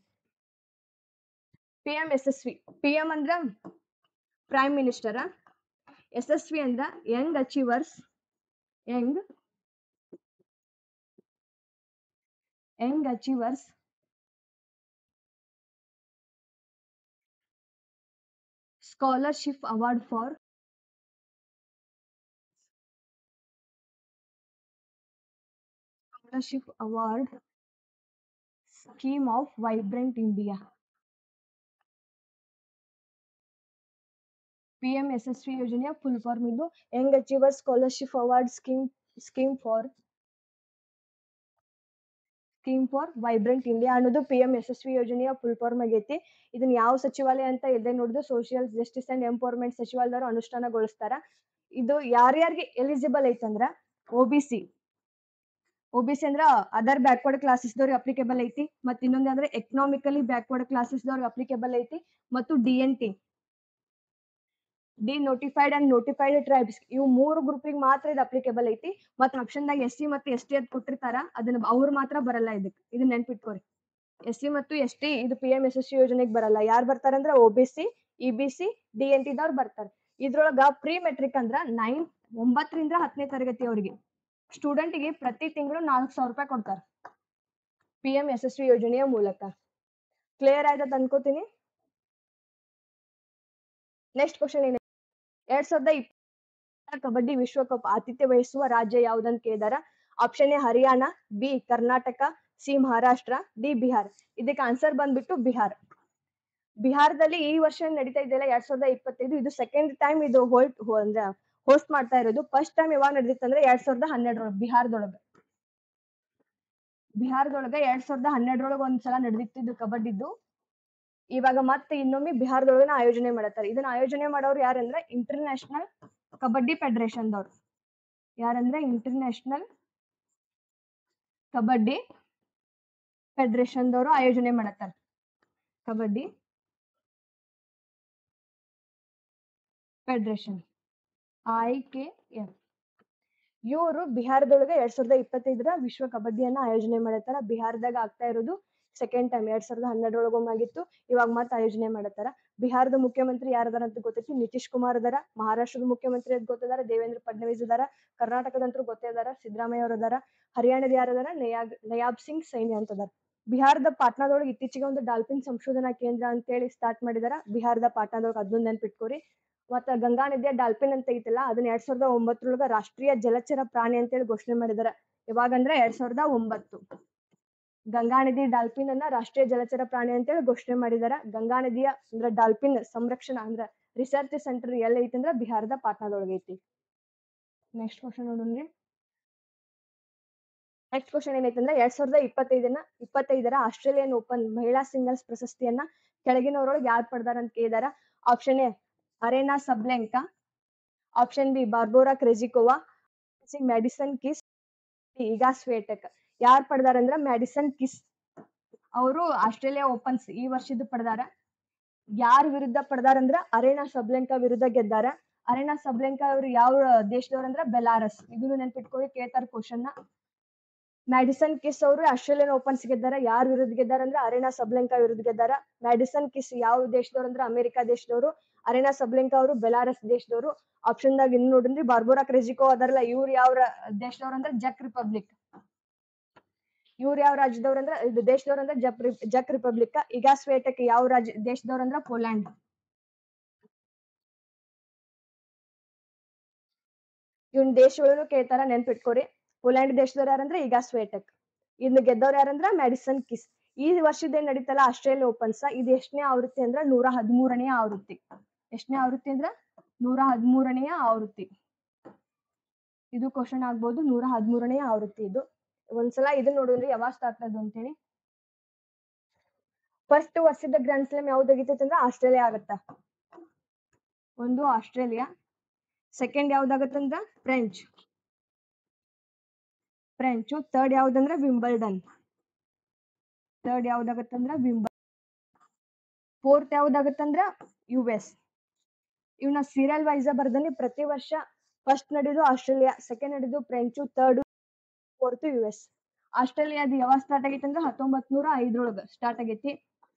Speaker 1: PMSSV, PM ಅಂದ್ರ ಪ್ರೈಮ್ ಮಿನಿಸ್ಟರ್, SSV ಅಂದ್ರ Young achievers, Young achievers scholarship award for scholarship award scheme of vibrant India. PMSSV ಯೋಜನೆಯ ಫುಲ್ ಫಾರ್ಮ್ ಇದು Young achievers scholarship award scheme for vibrant India ಅನ್ನೋದು PMSSV ಯೋಜನೆಯ full form ಆಗೈತಿ. ಇದನ್ನ ಯಾವ ಸಚಿವಾಲಯ ಅಂತ ಇದೆ ನೋಡಿದ್ರು ಸೋಷಿಯಲ್ ಜಸ್ಟಿಸ್ ಅಂಡ್ ಎಂಪವರ್ಮೆಂಟ್ ಸಚಿವಾಲಯದವರು ಅನುಷ್ಠಾನಗೊಳಿಸ್ತಾರ. ಇದು ಯಾರ್ಯಾರಿಗೆ ಎಲಿಜಿಬಲ್ ಐತಂದ್ರ OBC ಅಂದ್ರ ಅದರ್ ಬ್ಯಾಕ್ವರ್ಡ್ ಕ್ಲಾಸಸ್ ದವ್ರಿಗೆ ಅಪ್ಲಿಕೇಬಲ್ ಐತಿ. ಮತ್ತ ಇನ್ನೊಂದ್ ಅಂದ್ರೆ ಎಕನಾಮಿಕಲಿ ಬ್ಯಾಕ್ವರ್ಡ್ ಕ್ಲಾಸಸ್ ದವ್ರಿಗೆ ಅಪ್ಲಿಕೇಬಲ್ ಐತಿ. ಮತ್ತು DNT denotified and notified tribes ಇವು 3 ಗ್ರೂಪಿಗೆ ಮಾತ್ರ ಇದು ಅಪ್ಲಿಕೇಬಲ್ ಐತಿ. ಮತ್ತ ಆಪ್ಷನ್ ದಾಗ SC ಮತ್ತು ST ಅದ್ ಕೊಟ್ಟಿರ್ತಾರ, ಅದನ್ನ ಅವ್ರು ಮಾತ್ರ ಬರಲ್ಲ. ಇದನ್ನ ನೆನ್ಪಿಟ್ಕೋರಿ, SC ಮತ್ತು ST ಇದು PMSSV ಯೋಜನೆಗೆ ಬರಲ್ಲ. ಯಾರು ಬರ್ತಾರಂದ್ರ OBC, EBC, DNT ದವ್ರು ಬರ್ತಾರ. ಇದ್ರೊಳಗ ಪ್ರೀ ಮೆಟ್ರಿಕ್ ಅಂದ್ರ 9 ರಿಂದ 10ನೇ ತರಗತಿ ಅವರಿಗೆ ಸ್ಟೂಡೆಂಟ್ಗೆ ಪ್ರತಿ ತಿಂಗಳು 4,000 ರೂಪಾಯಿ ಕೊಡ್ತಾರ PMSSV ಯೋಜನೆಯ ಮೂಲಕ. ಕ್ಲಿಯರ್ ಆಯ್ತದ ಅನ್ಕೋತೀನಿ. ನೆಕ್ಸ್ಟ್ ಕ್ವಶನ್ ಏನ, 2020 ಕಬಡ್ಡಿ ವಿಶ್ವಕಪ್ ಆತಿಥ್ಯ ವಹಿಸುವ ರಾಜ್ಯ ಯಾವ್ದಂತ ಕೇಳಿದಾರ. Option A Haryana, B Karnataka, C Maharashtra, D Bihar. ಇದಕ್ಕೆ ಆನ್ಸರ್ ಬಂದ್ಬಿಟ್ಟು ಬಿಹಾರ್. ಬಿಹಾರದಲ್ಲಿ ಈ ವರ್ಷ ನಡೀತಾ ಇದೆಯಲ್ಲ 2025, ಇದು ಸೆಕೆಂಡ್ ಟೈಮ್ ಇದು ಹೋಸ್ಟ್ ಮಾಡ್ತಾ ಇರೋದು. ಫಸ್ಟ್ ಟೈಮ್ ಯಾವಾಗ ನಡೆದಿತ್ತು ಅಂದ್ರೆ 2012 ಬಿಹಾರದೊಳಗ 2012 ಒಂದ್ಸಲ ನಡೆದಿತ್ತು ಇದು ಕಬಡ್ಡಿದ್ದು. ಇವಾಗ ಮತ್ತೆ ಇನ್ನೊಮ್ಮೆ ಬಿಹಾರದೊಳಗನ ಆಯೋಜನೆ ಮಾಡತ್ತಾರೆ. ಇದನ್ನ ಆಯೋಜನೆ ಮಾಡೋರು ಯಾರಂದ್ರೆ ಇಂಟರ್ನ್ಯಾಷನಲ್ ಕಬಡ್ಡಿ ಫೆಡರೇಷನ್ ದವ್ರು. ಯಾರಂದ್ರೆ ಇಂಟರ್ನ್ಯಾಷನಲ್ ಕಬಡ್ಡಿ ಫೆಡರೇಷನ್ ದವರು ಆಯೋಜನೆ ಮಾಡತ್ತಾರ. Kabaddi federation IKF. ಇವರು ಬಿಹಾರದೊಳಗೆ 2025 ವಿಶ್ವ ಕಬಡ್ಡಿಯನ್ನ ಆಯೋಜನೆ ಮಾಡತ್ತಾರ. ಬಿಹಾರದಾಗ ಆಗ್ತಾ ಇರೋದು ಸೆಕೆಂಡ್ ಟೈಮ್. 2012 ಆಗಿತ್ತು, ಇವಾಗ ಮತ್ತೆ ಆಯೋಜನೆ ಮಾಡತ್ತಾರ. ಬಿಹಾರದ ಮುಖ್ಯಮಂತ್ರಿ ಯಾರದಾರ ಅಂತ ಗೊತ್ತೈತಿ, ನಿತೀಶ್ ಕುಮಾರ್ ಅದಾರ. ಮಹಾರಾಷ್ಟ್ರದ ಮುಖ್ಯಮಂತ್ರಿ ಅಂತ ಗೊತ್ತದಾರ, ದೇವೇಂದ್ರ ಫಡ್ನವೀಸ್ ಅದಾರ. ಕರ್ನಾಟಕದಂತೂ ಗೊತ್ತೇ ಅದಾರ, ಸಿದ್ದರಾಮಯ್ಯ ಅವರು ಅದಾರ. ಹರಿಯಾಣದ ಯಾರದಾರ, ನಯಾಬ್ ಸಿಂಗ್ ಸೈನಿ ಅಂತ ಅದಾರ. ಬಿಹಾರದ ಪಾಟ್ನಾದೊಳಗೆ ಇತ್ತೀಚೆಗೆ ಒಂದು ಡಾಲ್ಫಿನ್ ಸಂಶೋಧನಾ ಕೇಂದ್ರ ಅಂತೇಳಿ ಸ್ಟಾರ್ಟ್ ಮಾಡಿದಾರ. ಬಿಹಾರದ ಪಾಟ್ನಾದೊಳಗೆ ಅದನ್ನ ನೆನ್ಪಿಟ್ಕೋರಿ. ಮತ್ತ ಗಂಗಾ ನದಿಯ ಡಾಲ್ಫಿನ್ ಅಂತ ಐತಲ್ಲ ಅದನ್ನ 2009 ರಾಷ್ಟ್ರೀಯ ಜಲಚರ ಪ್ರಾಣಿ ಅಂತೇಳಿ ಘೋಷಣೆ ಮಾಡಿದಾರ. ಯಾವಾಗಂದ್ರೆ 2009 ಗಂಗಾ ನದಿ ಡಾಲ್ಫಿನ್ ಅನ್ನ ರಾಷ್ಟ್ರೀಯ ಜಲಚರ ಪ್ರಾಣಿ ಅಂತೇಳಿ ಘೋಷಣೆ ಮಾಡಿದಾರ. ಗಂಗಾ ನದಿಯ ಅಂದ್ರ ಡಾಲ್ಫಿನ್ ಸಂರಕ್ಷಣಾ ಅಂದ್ರ ರಿಸರ್ಚ್ ಸೆಂಟರ್ ಎಲ್ಲ ಐತಿ ಅಂದ್ರ ಬಿಹಾರದ ಪಾಟ್ನಾದೊಳಗೆ ಐತಿ. ನೆಕ್ಸ್ಟ್ ಕ್ವಶನ್ ನೋಡೋಣ್ರಿ. ನೆಕ್ಸ್ಟ್ ಕ್ವಶನ್ ಏನೈತಂದ್ರೆ 2025 ಆಸ್ಟ್ರೇಲಿಯನ್ ಓಪನ್ ಮಹಿಳಾ ಸಿಂಗಲ್ಸ್ ಪ್ರಶಸ್ತಿಯನ್ನ ಕೆಳಗಿನವರೊಳಗೆ ಯಾರು ಪಡೆದಾರ ಅಂತ ಕೇಳಿದಾರ. Option A Aryna Sabalenka, option B Barbora Krejcikova, Madison Keys, Iga Swiatek. ಯಾರು ಪಡೆದಾರ ಅಂದ್ರ ಮ್ಯಾಡಿಸನ್ ಕಿಸ್ ಅವರು ಆಸ್ಟ್ರೇಲಿಯಾ ಓಪನ್ಸ್ ಈ ವರ್ಷದ ಪಡೆದಾರ. ಯಾರ ವಿರುದ್ಧ ಪಡೆದಾರ ಅಂದ್ರ ಅರೇನಾ ಸಬ್ಲೆಂಕಾ ವಿರುದ್ಧ ಗೆದ್ದಾರ. ಅರೆನಾ ಸಬ್ಲೆಂಕಾ ಅವರು ಯಾವ ದೇಶದವ್ರು ಅಂದ್ರೆ ಬೆಲಾರಸ್. ಇದನ್ನು ನೆನ್ಪಿಟ್ಕೊಳ್ಳಿ, ಕೇಳ್ತಾರ ಕ್ವಶನ್. ಮ್ಯಾಡಿಸನ್ ಕಿಸ್ ಅವರು ಆಸ್ಟ್ರೇಲಿಯನ್ ಓಪನ್ಸ್ ಗೆದ್ದಾರ. ಯಾರ ವಿರುದ್ಧ ಗೆದ್ದಾರ ಅಂದ್ರೆ ಅರೆನಾ ಸಬ್ಲೆಂಕಾ ವಿರುದ್ಧ ಗೆದ್ದಾರ. ಮ್ಯಾಡಿಸನ್ ಕಿಸ್ ಯಾವ ದೇಶದವ್ರು ಅಂದ್ರೆ ಅಮೆರಿಕಾ ದೇಶದವರು. ಅರೆನಾ ಸಬ್ಲೆಂಕಾ ಅವರು ಬೆಲಾರಸ್ ದೇಶದವರು. ಆಪ್ಷನ್ ದಾಗ ಇನ್ನು ನೋಡ್ರಿ, ಬಾರ್ಬೋರಾ ಕ್ರೆಜಿಕೋ ಅದಾರಲ್ಲ, ಇವ್ರು ಯಾವ ದೇಶದವ್ರು ಅಂದ್ರೆ ಜಕ್ ರಿಪಬ್ಲಿಕ್. ಇವ್ರು ಯಾವ ರಾಜ್ಯದವ್ರು ಅಂದ್ರೆ ಇದು ದೇಶದವ್ರು ಅಂದ್ರೆ ಜಕ್ ರಿಪಬ್ಲಿಕ್. ಇಗಾ ಸ್ವೇಟಕ್ ಯಾವ ದೇಶದವ್ರು ಅಂದ್ರೆ ಪೋಲ್ಯಾಂಡ್. ಇವನ್ ದೇಶಗಳನ್ನು ಕೇಳ್ತಾರ, ನೆನ್ಪಿಟ್ಕೋರಿ. ಪೋಲ್ಯಾಂಡ್ ದೇಶದವ್ರು ಯಾರಂದ್ರೆ ಇಗಾ ಸ್ವೇಟಕ್. ಇನ್ನು ಗೆದ್ದವ್ರು ಯಾರಂದ್ರ ಮ್ಯಾಡಿಸನ್ ಕಿಸ್. ಈ ವರ್ಷದ ಏನ್ ನಡೀತಲ್ಲ ಆಸ್ಟ್ರೇಲಿಯಾ ಓಪನ್ಸ್, ಇದು ಎಷ್ಟನೇ ಆವೃತ್ತಿ ಅಂದ್ರ 113ನೇ ಆವೃತ್ತಿ. ಎಷ್ಟನೇ ಆವೃತ್ತಿ ಅಂದ್ರ 113ನೇ ಆವೃತ್ತಿ. ಇದು ಕ್ವಶನ್ ಆಗ್ಬಹುದು, 113ನೇ ಆವೃತ್ತಿ ಇದು. ಒಂದ್ಸಲ ಇದನ್ನ ನೋಡ್ರಿ ಯಾವಾಗ ಸ್ಟಾರ್ಟ್ ಆಗೋದು ಅಂತೇಳಿ. ಫಸ್ಟ್ ವರ್ಷದ ಗ್ರ್ಯಾಂಡ್ ಸ್ಲಾಮ್ ಯಾವ್ದು ಆಗಿತೈತೆ ಅಂದ್ರೆ ಆಸ್ಟ್ರೇಲಿಯಾ ಆಗತ್ತ. ಒಂದು ಆಸ್ಟ್ರೇಲಿಯಾ. ಸೆಕೆಂಡ್ ಯಾವ್ದಾಗತ್ತಂದ್ರ ಫ್ರೆಂಚ್. ಥರ್ಡ್ ಯಾವ್ದಂದ್ರ ವಿಂಬಲ್ಡನ್. ಫೋರ್ತ್ ಯಾವ್ದಾಗತ್ತಂದ್ರ US. ಇವನ್ನ ಸೀರಿಯಲ್ ವೈಸ್ ಬರ್ದನಿ. ಪ್ರತಿ ವರ್ಷ ಫಸ್ಟ್ ನಡೆದು ಆಸ್ಟ್ರೇಲಿಯಾ, ಸೆಕೆಂಡ್ ನಡೆದು ಫ್ರೆಂಚ್, ಥರ್ಡ್ ಫೋರ್ತ್ US. ಆಸ್ಟ್ರೇಲಿಯಾದ ಯಾವಾಗ ಸ್ಟಾರ್ಟ್ ಆಗೈತಿ ಅಂದ್ರೆ 1905 ಸ್ಟಾರ್ಟ್ ಆಗೈತಿ.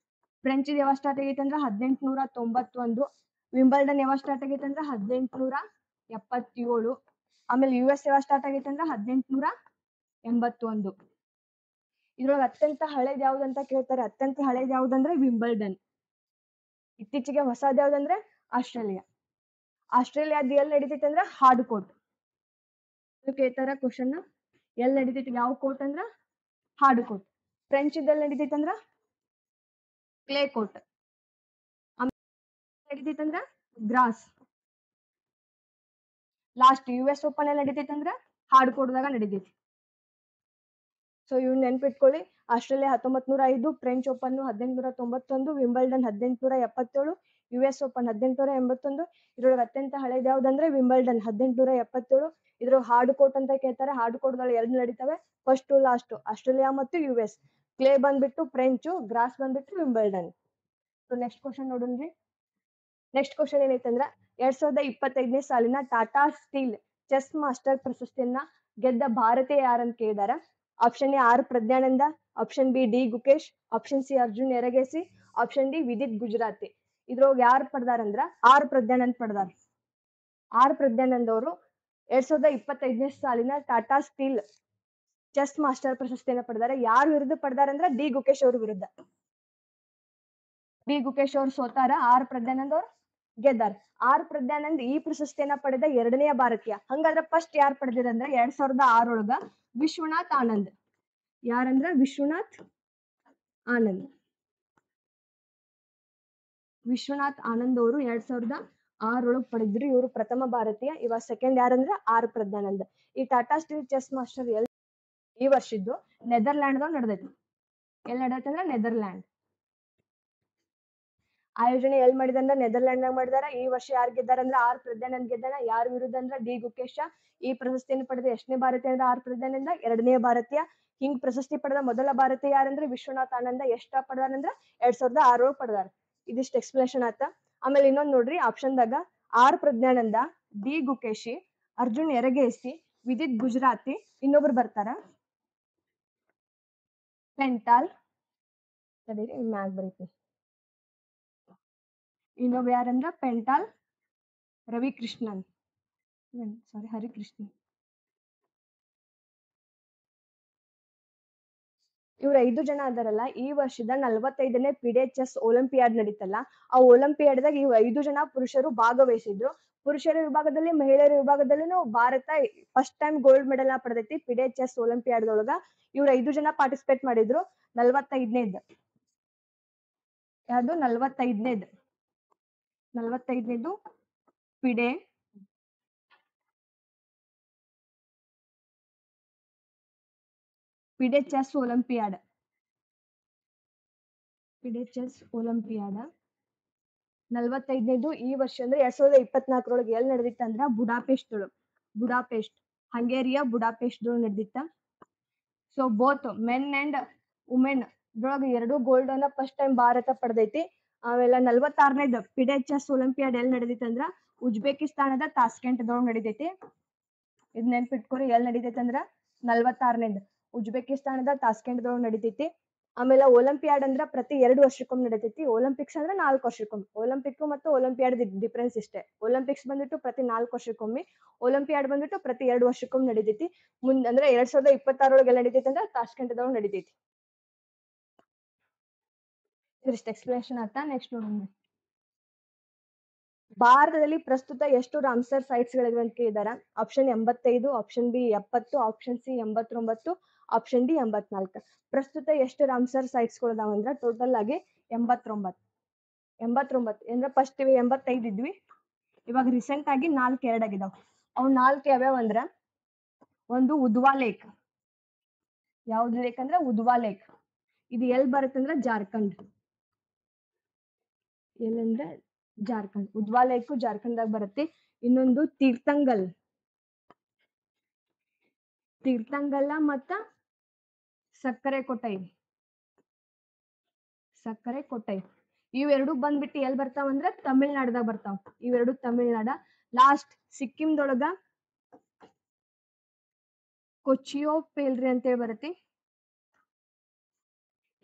Speaker 1: ಫ್ರೆಂಚ್ ಯಾವಾಗ ಸ್ಟಾರ್ಟ್ ಆಗೈತಿ ಅಂದ್ರೆ 1891. ವಿಂಬಲ್ಡನ್ ಯಾವಾಗ ಸ್ಟಾರ್ಟ್ ಆಗೈತಿ ಅಂದ್ರೆ 1877. ಆಮೇಲೆ US ಯಾವಾಗ ಸ್ಟಾರ್ಟ್ ಆಗೈತಿ ಅಂದ್ರೆ 1881. ಇದ್ರೊಳಗೆ ಅತ್ಯಂತ ಹಳೇದ್ ಯಾವ್ದಂತ ಕೇಳ್ತಾರೆ. ಅತ್ಯಂತ ಹಳೇದ್ ಯಾವ್ದಂದ್ರೆ ವಿಂಬಲ್ಡನ್. ಇತ್ತೀಚೆಗೆ ಹೊಸದ್ ಯಾವ್ದಂದ್ರೆ ಆಸ್ಟ್ರೇಲಿಯಾ. ಆಸ್ಟ್ರೇಲಿಯಾದ ಎಲ್ಲಿ ನಡೀತೈತಿ ಅಂದ್ರ ಹಾರ್ಡ್ ಕೋರ್ಟ್. ಕೇಳ್ತಾರ ಕ್ವಶನ್, ಎಲ್ಲಿ ನಡೀತೈತಿ ಯಾವ ಕೋರ್ಟ್ ಅಂದ್ರ ಹಾರ್ಡ್ ಕೋರ್ಟ್. ಫ್ರೆಂಚ್ ಇದ್ದಲ್ಲಿ ನಡೀತೈತಿ ಅಂದ್ರ ಕ್ಲೇ ಕೋರ್ಟ್. ನಡೀತೈತಿ ಅಂದ್ರ ಗ್ರಾಸ್. ಲಾಸ್ಟ್ US ಓಪನ್ ಅಲ್ಲಿ ನಡೀತೈತಿ ಅಂದ್ರ ಹಾರ್ಡ್ ಕೋರ್ಟ್ ದಾಗ ನಡೀತೈತಿ. ಸೊ ಇವ್ನ ನೆನ್ಪಿಟ್ಕೊಳ್ಳಿ. Australia 1905, French open 1891, Wimbledon 1877, US open 1881. ಇದ್ರೊಳಗೆ ಅತ್ಯಂತ ಹಳೇದ್ ಯಾವ್ದಂದ್ರೆ ವಿಂಬಲ್ಡನ್ 1877. ಇದ್ರ ಹಾರ್ಡ್ ಕೋರ್ಟ್ ಅಂತ ಕೇಳ್ತಾರೆ. ಹಾರ್ಡ್ ಕೋರ್ಟ್ ಗಳು ಎರಡು ನಡೀತವೆ, ಫಸ್ಟ್ ಲಾಸ್ಟ್ ಆಸ್ಟ್ರೇಲಿಯಾ ಮತ್ತು US. ಕ್ಲೇ ಬಂದ್ಬಿಟ್ಟು ಫ್ರೆಂಚ್, ಗ್ರಾಸ್ ಬಂದ್ಬಿಟ್ಟು ವಿಂಬಲ್ಡನ್. ಸೊ ನೆಕ್ಸ್ಟ್ ಕ್ವಶನ್ ನೋಡೋಣ್ರಿ. ನೆಕ್ಸ್ಟ್ ಕ್ವಶನ್ ಏನೈತಂದ್ರ 2025ನೇ ಸಾಲಿನ ಟಾಟಾ ಸ್ಟೀಲ್ ಚೆಸ್ ಮಾಸ್ಟರ್ ಪ್ರಶಸ್ತಿಯನ್ನ ಗೆದ್ದ ಭಾರತೀಯ ಯಾರಂತ ಕೇಳಿದಾರ. Option A R Praggnanandhaa, option B D Gukesh, option C Arjun Erigaisi, option D Vidit Gujrathi. ಇದ್ರೊಳಗೆ ಯಾರು ಪಡೆದಾರಂದ್ರ ಆರ್ ಪ್ರಜ್ಞಾನಂದ್ ಪಡೆದಾರ. ಆರ್ ಪ್ರಜ್ಞಾನಂದ್ ಅವರು 2025ನೇ ಸಾಲಿನ ಟಾಟಾ ಸ್ಟೀಲ್ ಚೆಸ್ ಮಾಸ್ಟರ್ ಪ್ರಶಸ್ತಿಯನ್ನ ಪಡೆದಾರೆ. ಯಾರ ವಿರುದ್ಧ ಪಡೆದಾರಂದ್ರ ಡಿ ಗುಕೇಶ್ ಅವ್ರ ವಿರುದ್ಧ. ಡಿ ಗುಕೇಶ್ ಅವ್ರು ಸೋತಾರ, ಆರ್ ಪ್ರಜ್ಞಾನಂದ್ ಅವ್ರು ಗೆದ್ದಾರ. ಆರ್ ಪ್ರಜ್ಞಾನಂದ್ ಈ ಪ್ರಶಸ್ತಿಯನ್ನ ಪಡೆದ ಎರಡನೆಯ ಭಾರತೀಯ. ಹಂಗಾದ್ರೆ ಫಸ್ಟ್ ಯಾರು ಪಡೆದಿರಂದ್ರ 2006 ಒಳಗ ವಿಶ್ವನಾಥ್ ಆನಂದ್. ಯಾರಂದ್ರ ವಿಶ್ವನಾಥ್ ಆನಂದ್. ವಿಶ್ವನಾಥ್ ಆನಂದ್ ಅವರು 2006 ಒಳಗ್ ಪಡೆದ್ರು. ಇವರು ಪ್ರಥಮ ಭಾರತೀಯ. ಇವಾಗ ಸೆಕೆಂಡ್ ಯಾರಂದ್ರ ಆರ್ ಪ್ರಜ್ಞಾನಂದ್. ಈ ಟಾಟಾ ಸ್ಟೀಲ್ ಚೆಸ್ ಮಾಸ್ಟರ್ ಈ ವರ್ಷದ್ದು ನೆದರ್ಲ್ಯಾಂಡ್ ದಾಗ ನಡೆದೈತಿ. ಎಲ್ಲಿ ನಡೆದೈತಿ ಅಂದ್ರ ನೆದರ್ಲ್ಯಾಂಡ್. ಆಯೋಜನೆ ಎಲ್ಲಿ ಮಾಡಿದಂದ್ರ ನೆದರ್ಲ್ಯಾಂಡ್ ನಾಗ ಮಾಡಿದಾರ. ಈ ವರ್ಷ ಯಾರು ಗೆದ್ದಾರ ಅಂದ್ರ ಆರ್ ಪ್ರಜ್ಞಾನಂದ್ ಗೆದ್ದಾರ. ಯಾರ ವಿರುದ್ಧ ಅಂದ್ರ ಡಿ ಗುಕೇಶ. ಈ ಪ್ರಶಸ್ತಿಯನ್ನು ಪಡೆದ ಎಷ್ಟನೇ ಭಾರತೀಯ ಅಂದ್ರ ಆರ್ ಪ್ರಜ್ಞಾನಂದ ಎರಡನೇ ಭಾರತೀಯ. ಹಿಂಗ್ ಪ್ರಶಸ್ತಿ ಪಡೆದ ಮೊದಲ ಭಾರತೀಯ ಯಾರಂದ್ರ ವಿಶ್ವನಾಥ್ ಆನಂದ. ಎಷ್ಟ ಪಡೆದಾರಂದ್ರ 2006 ಒಳಗ್ ಪಡೆದಾರ. ಇದಿಷ್ಟು ಎಕ್ಸ್ಪ್ಲೇಷನ್ ಆತ. ಆಮೇಲೆ ಇನ್ನೊಂದ್ ನೋಡ್ರಿ, ಆಪ್ಷನ್ ದಾಗ ಆರ್ ಪ್ರಜ್ಞಾನಂದ, ಡಿ ಗುಕೇಶಿ, ಅರ್ಜುನ್ ಯರಗೇಸಿ, ವಿದಿತ್ ಗುಜರಾತಿ, ಇನ್ನೊಬ್ರು ಬರ್ತಾರ ಪೆಂಟಾಲ್. ಮ್ಯಾಗ್ ಬರೀತಿ. ಇನ್ನೊಬ್ಬ ಯಾರಂದ್ರ ಪೆಂಟಾಲ್ ರವಿಕೃಷ್ಣನ್. ಸಾರಿ, ಹರಿಕೃಷ್ಣನ್. ಇವ್ರ 5 ಜನ ಅದಾರಲ್ಲ, ಈ ವರ್ಷದ 45ನೇ ಪಿಡೆ ಚೆಸ್ ಒಲಿಂಪಿಯಾಡ್ ನಡೀತಲ್ಲ, ಆ ಒಲಿಂಪಿಯಾಡ್ ದಾಗ ಇವ್ 5 ಜನ ಪುರುಷರು ಭಾಗವಹಿಸಿದ್ರು. ಪುರುಷರ ವಿಭಾಗದಲ್ಲಿ, ಮಹಿಳೆಯರ ವಿಭಾಗದಲ್ಲಿನೂ ಭಾರತ ಫಸ್ಟ್ ಟೈಮ್ ಗೋಲ್ಡ್ ಮೆಡಲ್ ನ ಪಡೆದೈತಿ ಪಿಡೆ ಚೆಸ್ ಒಲಿಂಪಿಯಾಡ್ ದೊಳಗ. ಇವ್ರ 5 ಜನ ಪಾರ್ಟಿಸಿಪೇಟ್ ಮಾಡಿದ್ರು. 45ನೇದ್ ಯಾವ್ದು 45ನೇದು FIDE chess Olympiad. FIDE chess Olympiad 45ನೇದು ಈ ವರ್ಷ ಅಂದ್ರೆ 2024 ಎಲ್ಲಿ ನಡೆದಿತ್ತ ಅಂದ್ರ ಬುಡಾಪೆಸ್ಟ್ ಹಂಗೇರಿಯಾ ಬುಡಾಪೆಸ್ಟ್ ನಡೆದಿತ್ತ. So both men and women ಇದ್ರೊಳಗ 2 ಗೋಲ್ಡ್ ಅನ್ನ ಫಸ್ಟ್ ಟೈಮ್ ಭಾರತ ಪಡೆದೈತಿ. ಆಮೇಲೆ 46ನೇದು ಪಿಡೆ ಚೆಸ್ ಒಲಿಂಪಿಯಾಡ್ ಎಲ್ಲಿ ನಡೆದಿತ್ತಂದ್ರ ಉಜ್ಬೇಕಿಸ್ತಾನದ ತಾಸ್ಕೆಂಟ್ದೊಳಗ್ ನಡಿತೈತಿ. ಇದ್ ನೆನ್ಪಿಟ್ಕೊರಿ ಎಲ್ಲಿ ನಡಿತೈತಿ ಅಂದ್ರ 46ನೇದ್ ಉಜ್ಬೇಕಿಸ್ತಾನದ ತಾಸ್ಕೆಂಟ್ದೊಳಗ್ ನಡಿತೈತಿ. ಆಮೇಲೆ ಒಲಿಂಪಿಯಾಡ್ ಅಂದ್ರ ಪ್ರತಿ 2 ವರ್ಷಕ್ಕೊಮ್ಮೆ ನಡಿತೈತಿ. ಒಲಿಂಪಿಕ್ಸ್ ಅಂದ್ರ 4 ವರ್ಷಕ್ಕೊಮ್ಮೆ. ಒಲಿಂಪಿಕ್ ಮತ್ತು ಒಲಿಂಪಿಯಾಡ್ ಡಿಫರೆನ್ಸ್ ಇಷ್ಟೇ. ಒಲಿಂಪಿಕ್ಸ್ ಬಂದ್ಬಿಟ್ಟು ಪ್ರತಿ 4 ವರ್ಷಕ್ಕೊಮ್ಮೆ, ಒಲಿಂಪಿಯಾಡ್ ಬಂದ್ಬಿಟ್ಟು ಪ್ರತಿ 2 ವರ್ಷಕ್ಕೊಮ್ಮೆ ನಡಿತೈತಿ. ಅಂದ್ರೆ 2026 ಒಳಗೆ ನಡಿತೈತಿ ಅಂದ್ರ ತಾಸ್ಕೆಂಟ್ದೊಳಗ್ ನಡಿತೈತಿ. ಇದಿಷ್ಟು ಎಕ್ಸ್ಪ್ಲನೇಷನ್ ಆಯ್ತಾ. ನೆಕ್ಸ್ಟ್ ನೋಡೋಣ. ಭಾರತದಲ್ಲಿ ಪ್ರಸ್ತುತ ಎಷ್ಟು ರಾಮ್ಸರ್ ಸೈಟ್ಸ್ ಗಳಿವೆ ಅಂತ ಕೇಳಿದಾರ. Option 85, option B 70, option C 89, option D 84. ಪ್ರಸ್ತುತ ಎಷ್ಟು ರಾಮ್ಸರ್ ಸೈಟ್ಸ್ ಗಳು ಅಂದ್ರ ಟೋಟಲ್ ಆಗಿ 89. 89 ಅಂದ್ರೆ ಫಸ್ಟ್ 85 ಇದ್ವಿ, ಇವಾಗ ರೀಸೆಂಟ್ ಆಗಿ 4 ಎರಡ್ ಆಗಿದಾವ್. ಅವ್ 4 ಯಾವ್ಯಾವ ಅಂದ್ರ, ಒಂದು ಉದ್ವಾ ಲೇಕ್. ಯಾವ್ದು ಲೇಕ್ ಅಂದ್ರ ಉದ್ವಾ ಲೇಕ್. ಇದು ಎಲ್ಲಿ ಬರುತ್ತಂದ್ರ ಜಾರ್ಖಂಡ್. ಏನಂದ್ರ ಜಾರ್ಖಂಡ್. ಉದ್ವಾ ಲೇಕ್ ಜಾರ್ಖಂಡ್ದಾಗ ಬರುತ್ತೆ. ಇನ್ನೊಂದು ತೀರ್ಥಂಗಲ್ ಮತ್ತ ಸಕ್ಕರೆ ಕೊಟ್ಟೈ ಇವೆರಡು ಬಂದ್ಬಿಟ್ಟು ಎಲ್ಲಿ ಬರ್ತಾವ ಅಂದ್ರ ತಮಿಳ್ನಾಡ್ದಾಗ ಬರ್ತಾವ. ಇವೆರಡು ತಮಿಳ್ನಾಡ. ಲಾಸ್ಟ್ ಸಿಕ್ಕಿಂದೊಳಗ ಕೊಚಿಯೋ ಪೇಲ್ರಿ ಅಂತೇಳಿ ಬರುತ್ತೆ.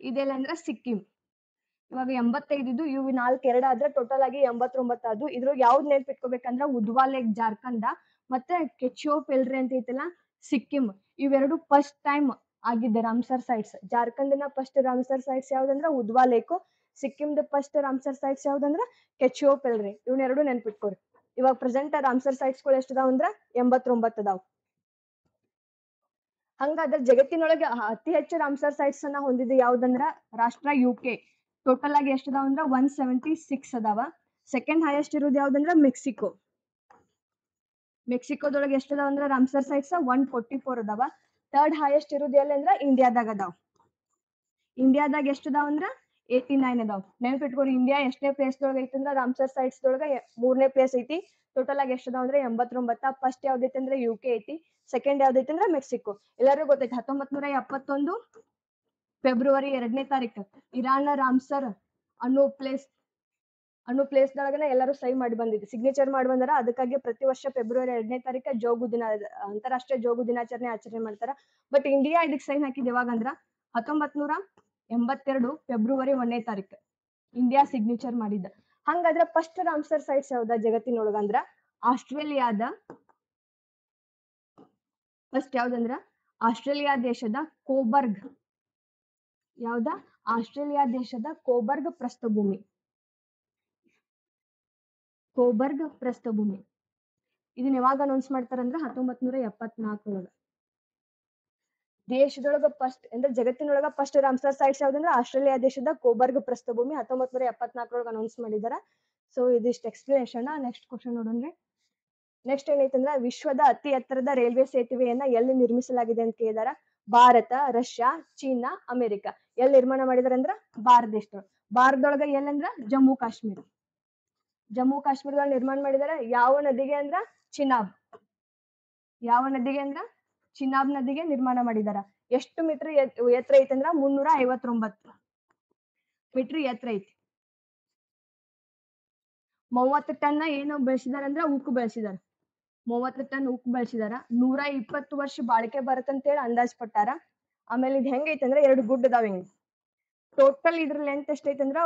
Speaker 1: ಇದೆಲ್ಲ ಅಂದ್ರ ಸಿಕ್ಕಿಂ. ಇವಾಗ 85 ಇದ್ದು, ಇವು 4 ಎರಡ್ ಆದ್ರೆ ಟೋಟಲ್ ಆಗಿ 89 ಆದ್ವು. ಇದ್ರೊಳಗೆ ಯಾವ್ದು ನೆನ್ಪಿಟ್ಕೋಬೇಕಂದ್ರ ಉದ್ವಾ ಲೇಕ್ ಜಾರ್ಖಂಡ ಮತ್ತೆ ಕೆಚಿಯೋ ಪೆಲ್ರಿ ಅಂತ ಐತಲ್ಲ ಸಿಕ್ಕಿಂ. ಇವೆರಡು ಫಸ್ಟ್ ಟೈಮ್ ಆಗಿದ್ದೆ ರಾಮ್ಸರ್ ಸೈಟ್ಸ್. ಜಾರ್ಖಂಡ್ನ ಫಸ್ಟ್ ರಾಮ್ಸರ್ ಸೈಟ್ಸ್ ಯಾವ್ದಂದ್ರ ಉದ್ವಾ ಲೇಕ್, ಸಿಕ್ಕಿಂದ ಫಸ್ಟ್ ರಾಮ್ಸರ್ ಸೈಟ್ಸ್ ಯಾವ್ದಂದ್ರ ಕೆಚಿಯೋ ಪೆಲ್ರಿ. ಇವ್ನೆರಡು ನೆನ್ಪಿಟ್ಕೋರಿ. ಇವಾಗ ಪ್ರೆಸೆಂಟ್ ರಾಮ್ಸರ್ ಸೈಟ್ಸ್ ಗಳು ಎಷ್ಟಿದಾವ್ ಅಂದ್ರ 89 ಅದಾವ್. ಹಂಗಾದ್ರೆ ಜಗತ್ತಿನೊಳಗೆ ಅತಿ ಹೆಚ್ಚು ರಾಮ್ಸರ್ ಸೈಟ್ಸ್ ಅನ್ನ ಹೊಂದಿದೆ ಯಾವ್ದಂದ್ರ ರಾಷ್ಟ್ರ UK. ಟೋಟಲ್ ಆಗಿ ಎಷ್ಟಿದಾವ್ ಅಂದ್ರ 176 ಅದಾವ. ಸೆಕೆಂಡ್ ಹೈಯೆಸ್ಟ್ ಇರೋದು ಯಾವ್ದಂದ್ರ ಮೆಕ್ಸಿಕೋ. ಮೆಕ್ಸಿಕೋದೊಳಗೆ ಎಷ್ಟಿದಾವ್ ಅಂದ್ರ ರಾಮ್ಸರ್ ಸೈಟ್ಸ್ 144 ಅದಾವ. ಥರ್ಡ್ ಹೈಯೆಸ್ಟ್ ಇರೋದು ಎಲ್ಲಿ ಅಂದ್ರ ಇಂಡಿಯಾದಾಗ ಅದಾವ್. ಇಂಡಿಯಾದಾಗ ಎಷ್ಟಿದಾವ್ ಅಂದ್ರ 89 ಅದಾವ್. ನೆನ್ಪಿಟ್ಕೋರಿ, ಇಂಡಿಯಾ ಎಷ್ಟನೇ ಪ್ಲೇಸ್ ದೊಳಗ ಐತಂದ್ರ ರಾಮ್ಸರ್ ಸೈಟ್ಸ್ ದೊಳಗ 3ನೇ ಪ್ಲೇಸ್ ಐತಿ. ಟೋಟಲ್ ಆಗಿ ಎಷ್ಟಿದಾವ್ ಅಂದ್ರ 89. ಫಸ್ಟ್ ಯಾವ್ದೈತಿ ಅಂದ್ರ UK ಐತಿ. ಸೆಕೆಂಡ್ ಯಾವ್ದೈತಿ ಅಂದ್ರ ಮೆಕ್ಸಿಕೋ. ಎಲ್ಲರಿಗೂ ಗೊತ್ತೈತಿ 1971 ಫೆಬ್ರವರಿ 2ನೇ ತಾರೀಕು ಇರಾನ್ ರಾಮ್ಸರ್ ಅನ್ನೋ ಪ್ಲೇಸ್ ದೊಳಗನ ಎಲ್ಲರೂ ಸಹಿ ಮಾಡಿ ಬಂದಿದ್ದು, ಸಿಗ್ನೇಚರ್ ಮಾಡಿ ಬಂದಾರ. ಅದಕ್ಕಾಗಿ ಪ್ರತಿ ವರ್ಷ ಫೆಬ್ರವರಿ 2ನೇ ತಾರೀಕು ಜೋಗು ದಿನ, ಅಂತಾರಾಷ್ಟ್ರೀಯ ಜೋಗು ದಿನಾಚರಣೆ ಆಚರಣೆ ಮಾಡ್ತಾರ. ಬಟ್ ಇಂಡಿಯಾ ಇದಕ್ ಸೈನ್ ಹಾಕಿದ್ ಯಾವಾಗಂದ್ರ 1982 ಫೆಬ್ರವರಿ 1ನೇ ತಾರೀಕು ಇಂಡಿಯಾ ಸಿಗ್ನೇಚರ್ ಮಾಡಿದ್ದ. ಹಂಗಾದ್ರೆ ಫಸ್ಟ್ ರಾಮ್ಸರ್ ಸೈಟ್ಸ್ ಯಾವ್ದ ಜಗತ್ತಿನೊಳಗ ಅಂದ್ರ ಆಸ್ಟ್ರೇಲಿಯಾದ. ಫಸ್ಟ್ ಯಾವ್ದಂದ್ರ ಆಸ್ಟ್ರೇಲಿಯಾ ದೇಶದ ಕೋಬರ್ಗ್. ಯಾವ್ದ? ಆಸ್ಟ್ರೇಲಿಯಾ ದೇಶದ ಕೋಬರ್ಗ್ ಪ್ರಸ್ಥಭೂಮಿ. ಇದನ್ನ ಯಾವಾಗ ಅನೌನ್ಸ್ ಮಾಡ್ತಾರಂದ್ರ 1974 ಒಳಗ. ದೇಶದೊಳಗ ಫಸ್ಟ್ ಅಂದ್ರೆ ಜಗತ್ತಿನೊಳಗ ಫಸ್ಟ್ ರಾಮ್ಸರ್ ಸೈಟ್ಸ್ ಯಾವ್ದಂದ್ರ ಆಸ್ಟ್ರೇಲಿಯಾ ದೇಶದ ಕೋಬರ್ಗ್ ಪ್ರಸ್ಥಭೂಮಿ 1974 ಒಳಗ ಅನೌನ್ಸ್ ಮಾಡಿದಾರ. ಸೊ ಇದಿಷ್ಟು ಎಕ್ಸ್ಪ್ಲನೇಷನ್. ನೆಕ್ಸ್ಟ್ ಕ್ವಶನ್ ನೋಡೋಣ್ರಿ. ನೆಕ್ಸ್ಟ್ ಏನೈತಂದ್ರ ವಿಶ್ವದ ಅತಿ ಎತ್ತರದ ರೈಲ್ವೆ ಸೇತುವೆಯನ್ನ ಎಲ್ಲಿ ನಿರ್ಮಿಸಲಾಗಿದೆ ಅಂತ ಕೇಳಿದಾರ. Bharat, Russia, China, America. ಎಲ್ಲಿ ನಿರ್ಮಾಣ ಮಾಡಿದಾರ ಅಂದ್ರ ಭಾರತ ದೇಶದೊಳಗ. ಭಾರತದೊಳಗ ಎಲ್ಲಂದ್ರ ಜಮ್ಮು ಕಾಶ್ಮೀರದಲ್ಲಿ ನಿರ್ಮಾಣ ಮಾಡಿದಾರ. ಯಾವ ನದಿಗೆ ಅಂದ್ರ ಚಿನಾಬ್. ಚಿನಾಬ್ ನದಿಗೆ ನಿರ್ಮಾಣ ಮಾಡಿದಾರ. ಎಷ್ಟು ಮೀಟರ್ ಎತ್ತರ ಐತಿ ಅಂದ್ರ 359 ಮೀಟರ್ ಎತ್ತರ ಐತಿ. 30 ಟನ್ ಏನು ಬೆಳೆಸಿದಾರ ಅಂದ್ರ ಉಕ್ಕು ಬೆಳೆಸಿದಾರ. 30 ಟನ್ ಉಕ್ಕು ಬೆಳೆಸಿದಾರ. 120 ವರ್ಷ ಬಾಳಿಕೆ ಬರತ್ತಂತೇಳಿ ಅಂದಾಜ್ ಪಟ್ಟಾರ. ಆಮೇಲೆ ಇದು ಹೆಂಗೈತಿ ಅಂದ್ರ 2 ಗುಡ್ಡ ಅದಾವ ಹಿಂಗ. ಟೋಟಲ್ ಇದ್ರ ಲೆಂತ್ ಎಷ್ಟೈತಿ ಅಂದ್ರ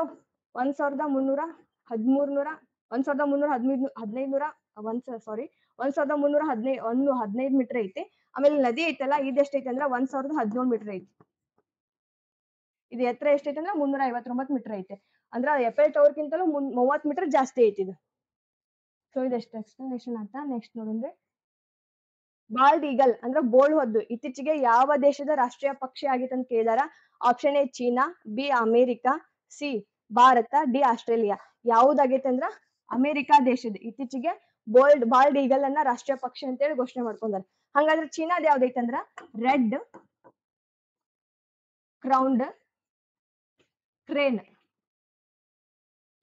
Speaker 1: 1315 ಮೀಟರ್ ಐತಿ. ಆಮೇಲೆ ನದಿ ಐತಲ್ಲ ಇದು ಎಷ್ಟೈತಿ ಅಂದ್ರ 1017 ಮೀಟರ್ ಐತಿ. ಇದು ಎತ್ತರ ಎಷ್ಟೈತಿ ಅಂದ್ರ 359 ಮೀಟರ್ ಐತಿ. ಅಂದ್ರ ಎಫೆಲ್ ಟವರ್ ಗಿಂತಲೂ 30 ಮೀಟರ್ ಜಾಸ್ತಿ ಐತಿ ಇದು. ಸೊ ಇದೆಷ್ಟು ಎಕ್ಸ್ಪ್ಲನೇಷನ್ ಆಯ್ತಾ. ನೆಕ್ಸ್ಟ್ ನೋಡೋಣ್ರಿ. ಬಾಲ್ಡ್ ಈಗಲ್ ಅಂದ್ರ ಬೋಳ್ ಹೊದ್ದು ಇತ್ತೀಚೆಗೆ ಯಾವ ದೇಶದ ರಾಷ್ಟ್ರೀಯ ಪಕ್ಷಿ ಆಗಿತ್ತು ಅಂತ ಕೇಳಿದಾರ. Option A China, B America, C Bharat, D Australia. ಯಾವ್ದಾಗೈತೆ ಅಂದ್ರ ಅಮೆರಿಕಾ ದೇಶದ ಇತ್ತೀಚೆಗೆ ಬಾಲ್ಡ್ ಈಗಲ್ ಅನ್ನ ರಾಷ್ಟ್ರೀಯ ಪಕ್ಷಿ ಅಂತೇಳಿ ಘೋಷಣೆ ಮಾಡ್ಕೊಂಡಾರ. ಹಂಗಾದ್ರೆ ಚೀನಾದ ಯಾವ್ದೈತೆ ಅಂದ್ರ ರೆಡ್ ಕ್ರೌಂಡ್ ಕ್ರೇನ್.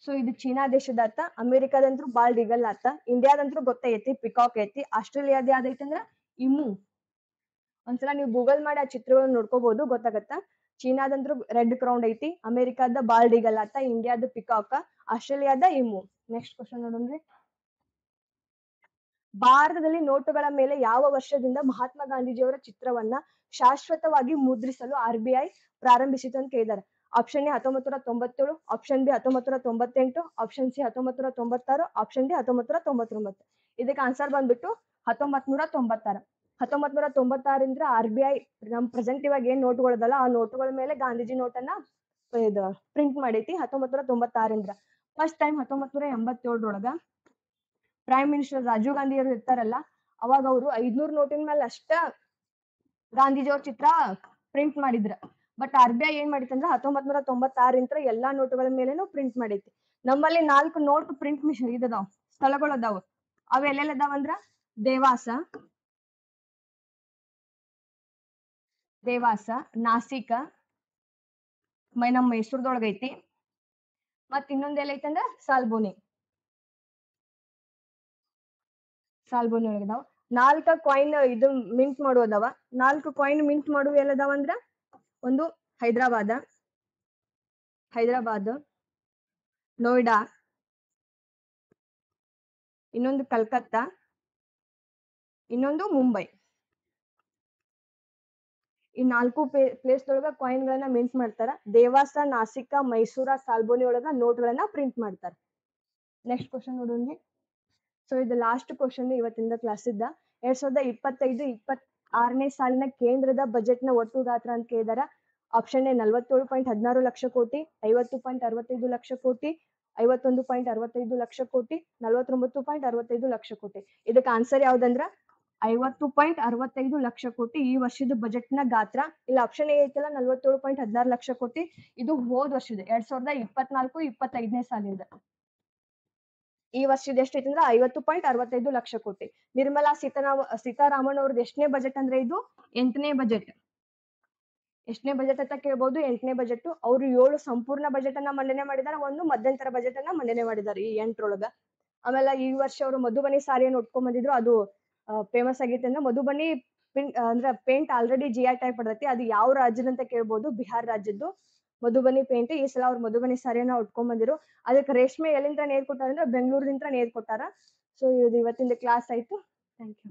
Speaker 1: ಸೊ ಇದು ಚೀನಾ ದೇಶದ ಆತ. ಅಮೆರಿಕಾದಂತ್ರು ಬಾಲ್ಡ್ ಈಗಲ್ ಆತ. ಇಂಡಿಯಾದಂತ್ರು ಗೊತ್ತೈತಿ ಪಿಕಾಕ್ ಐತಿ. ಆಸ್ಟ್ರೇಲಿಯಾದ ಯಾವ್ದೈತಿ ಅಂದ್ರ ಇಮು. ಒಂದ್ಸಲ ನೀವು ಗೂಗಲ್ ಮಾಡಿ ಆ ಚಿತ್ರಗಳನ್ನ ನೋಡ್ಕೋಬಹುದು, ಗೊತ್ತಾಗತ್ತ. ಚೀನಾದಂತ್ರು ರೆಡ್ ಕ್ರೌಂಡ್ ಐತಿ, ಅಮೆರಿಕಾದ ಬಾಲ್ಡ್ ಈಗಲ್ ಆತ, ಇಂಡಿಯಾದ ಪಿಕಾಕ್, ಆಸ್ಟ್ರೇಲಿಯಾದ ಇಮು. Next question ನೋಡೋಣ್ರಿ. ಭಾರತದಲ್ಲಿ ನೋಟುಗಳ ಮೇಲೆ ಯಾವ ವರ್ಷದಿಂದ ಮಹಾತ್ಮ ಗಾಂಧೀಜಿಯವರ ಚಿತ್ರವನ್ನ ಶಾಶ್ವತವಾಗಿ ಮುದ್ರಿಸಲು RBI ಪ್ರಾರಂಭಿಸಿತು ಅಂತ ಕೇಳಿದ್ದಾರೆ. Option A 1997, option B 1998, option C 1996, option D 1999. ಇದಕ್ಕೆ ಆನ್ಸರ್ ಬಂದ್ಬಿಟ್ಟು 1996. 1996ರಿಂದ RBI ನಮ್ ಪ್ರೆಸೆಂಟ್ ಇವಾಗ ಏನ್ ನೋಟುಗಳದಲ್ಲ ಆ ನೋಟುಗಳ ಮೇಲೆ ಗಾಂಧೀಜಿ ನೋಟನ್ನ ಇದು ಪ್ರಿಂಟ್ ಮಾಡೈತಿ 1996ರಿಂದ. ಫಸ್ಟ್ ಟೈಮ್ 1987ರೊಳಗ ಪ್ರೈಮ್ ಮಿನಿಸ್ಟರ್ ರಾಜೀವ್ ಗಾಂಧಿ ಅವರು ಇರ್ತಾರಲ್ಲ, ಅವಾಗ ಅವರು 500 ನೋಟಿನ ಮೇಲೆ ಅಷ್ಟ ಗಾಂಧೀಜಿ ಅವ್ರ ಚಿತ್ರ ಪ್ರಿಂಟ್ ಮಾಡಿದ್ರ. ಬಟ್ RBI ಏನ್ ಮಾಡಿತ್ತಂದ್ರ 1996ರಿಂದ ಎಲ್ಲಾ ನೋಟುಗಳ ಮೇಲೆನೂ ಪ್ರಿಂಟ್ ಮಾಡೈತಿ. ನಮ್ಮಲ್ಲಿ 4 ನೋಟ್ ಪ್ರಿಂಟ್ ಮಿಷನ್ ಇದದಾವ್, ಸ್ಥಳಗಳು ಅದಾವ. ಅವ್ ಎಲ್ಲೆಲ್ಲ ಅದಾವಂದ್ರ ದೇವಾಸ, ನಾಸಿಕ, ನಮ್ ಮೈಸೂರ್ದೊಳಗ ಐತಿ. ಮತ್ ಇನ್ನೊಂದ್ ಎಲ್ಲೈತಂದ್ರ ಸಾಲ್ಬೋನಿ ಒಳಗದಾವ. 4 ಕಾಯಿನ್ ಇದು ಮಿಂಟ್ ಮಾಡೋದವ. 4 ಕಾಯಿನ್ ಮಿಂಟ್ ಮಾಡುವ ಎಲ್ಲದಾವ ಅಂದ್ರ ಒಂದು ಹೈದರಾಬಾದ್, ನೋಯ್ಡಾ, ಇನ್ನೊಂದು ಕಲ್ಕತ್ತಾ, ಇನ್ನೊಂದು ಮುಂಬೈ. ಈ 4 ಪ್ಲೇಸ್ ಒಳಗ ಕಾಯಿನ್ ಗಳನ್ನ ಮಿಂಟ್ ಮಾಡ್ತಾರ. ದೇವಾಸ, ನಾಸಿಕ, ಮೈಸೂರ, ಸಾಲ್ಬೋನಿ ಒಳಗ ನೋಟ್ ಗಳನ್ನ ಪ್ರಿಂಟ್ ಮಾಡ್ತಾರ. ನೆಕ್ಸ್ಟ್ ಕ್ವಶನ್ ನೋಡೋಣ. ಸೊ ಇದು ಲಾಸ್ಟ್ ಕ್ವಶನ್ ಇವತ್ತಿಂದ ಕ್ಲಾಸ್ ಇದ್ದ. 2025-26ನೇ ಸಾಲಿನ ಕೇಂದ್ರದ ಬಜೆಟ್ ನ ಒಟ್ಟು ಗಾತ್ರ ಅಂತ ಕೇಳಿದಾರ. ಆಪ್ಷನ್ ಎ 47.16 ಲಕ್ಷ ಕೋಟಿ, 50.65 ಲಕ್ಷ ಕೋಟಿ, 51.65 ಲಕ್ಷ ಕೋಟಿ, 49.65 ಲಕ್ಷ ಕೋಟಿ. ಇದಕ್ಕೆ ಆನ್ಸರ್ ಯಾವ್ದಂದ್ರ 50.65 ಲಕ್ಷ ಕೋಟಿ ಈ ವರ್ಷದ ಬಜೆಟ್ ನ ಗಾತ್ರ. ಇಲ್ಲಿ ಆಪ್ಷನ್ ಎ ಐತಲ್ಲ 47.16 ಲಕ್ಷ ಕೋಟಿ, ಇದು ಹೋದ್ ವರ್ಷದ 2024-25ನೇ ಸಾಲಿಂದ. ಈ ವರ್ಷದ ಎಷ್ಟು ಐತಂದ್ರ 50.65 ಲಕ್ಷ ಕೋಟಿ. ನಿರ್ಮಲಾ ಸೀತಾರಾಮನ್ ಅವ್ರದ್ದು ಎಷ್ಟನೇ ಬಜೆಟ್ ಅಂದ್ರೆ ಇದು 8ನೇ ಬಜೆಟ್. ಎಷ್ಟನೇ ಬಜೆಟ್ ಅಂತ ಕೇಳ್ಬಹುದು, 8ನೇ ಬಜೆಟ್. ಅವ್ರು 7 ಸಂಪೂರ್ಣ ಬಜೆಟ್ ಅನ್ನ ಮಂಡನೆ ಮಾಡಿದಾರೆ, ಒಂದು ಮಧ್ಯಂತರ ಬಜೆಟ್ ಅನ್ನ ಮಂಡನೆ ಮಾಡಿದ್ದಾರೆ ಈ 8ರೊಳಗ. ಆಮೇಲೆ ಈ ವರ್ಷ ಅವರು ಮಧುಬನಿ ಸಾರಿಯನ್ನು ಉಟ್ಕೊಂಡ್ ಬಂದಿದ್ರು, ಅದು ಫೇಮಸ್ ಆಗೈತೆ. ಅಂದ್ರೆ ಮಧುಬನಿ ಅಂದ್ರೆ ಪೇಂಟ್ ಆಲ್ರೆಡಿ GI ಟೈಪ್ ಪಡೆದೈತಿ. ಅದು ಯಾವ ರಾಜ್ಯದ ಅಂತ ಕೇಳ್ಬಹುದು, ಬಿಹಾರ್ ರಾಜ್ಯದ್ದು ಮಧುಬನಿ ಪೇಂಟ್. ಈ ಸಲ ಅವ್ರು ಮಧುಬನಿ ಸಾರಿಯನ್ನ ಉಟ್ಕೊಂಡ್ ಬಂದಿರು. ಅದಕ್ಕೆ ರೇಷ್ಮೆ ಎಲ್ಲಿಂದ ನೇರ್ ಕೊಟ್ಟಾರ ಅಂದ್ರೆ ಬೆಂಗಳೂರಿನಿಂದ ನೇರ್ ಕೊಟ್ಟಾರ. ಸೊ ಇದು ಇವತ್ತಿನ ಕ್ಲಾಸ್ ಆಯ್ತು. Thank you.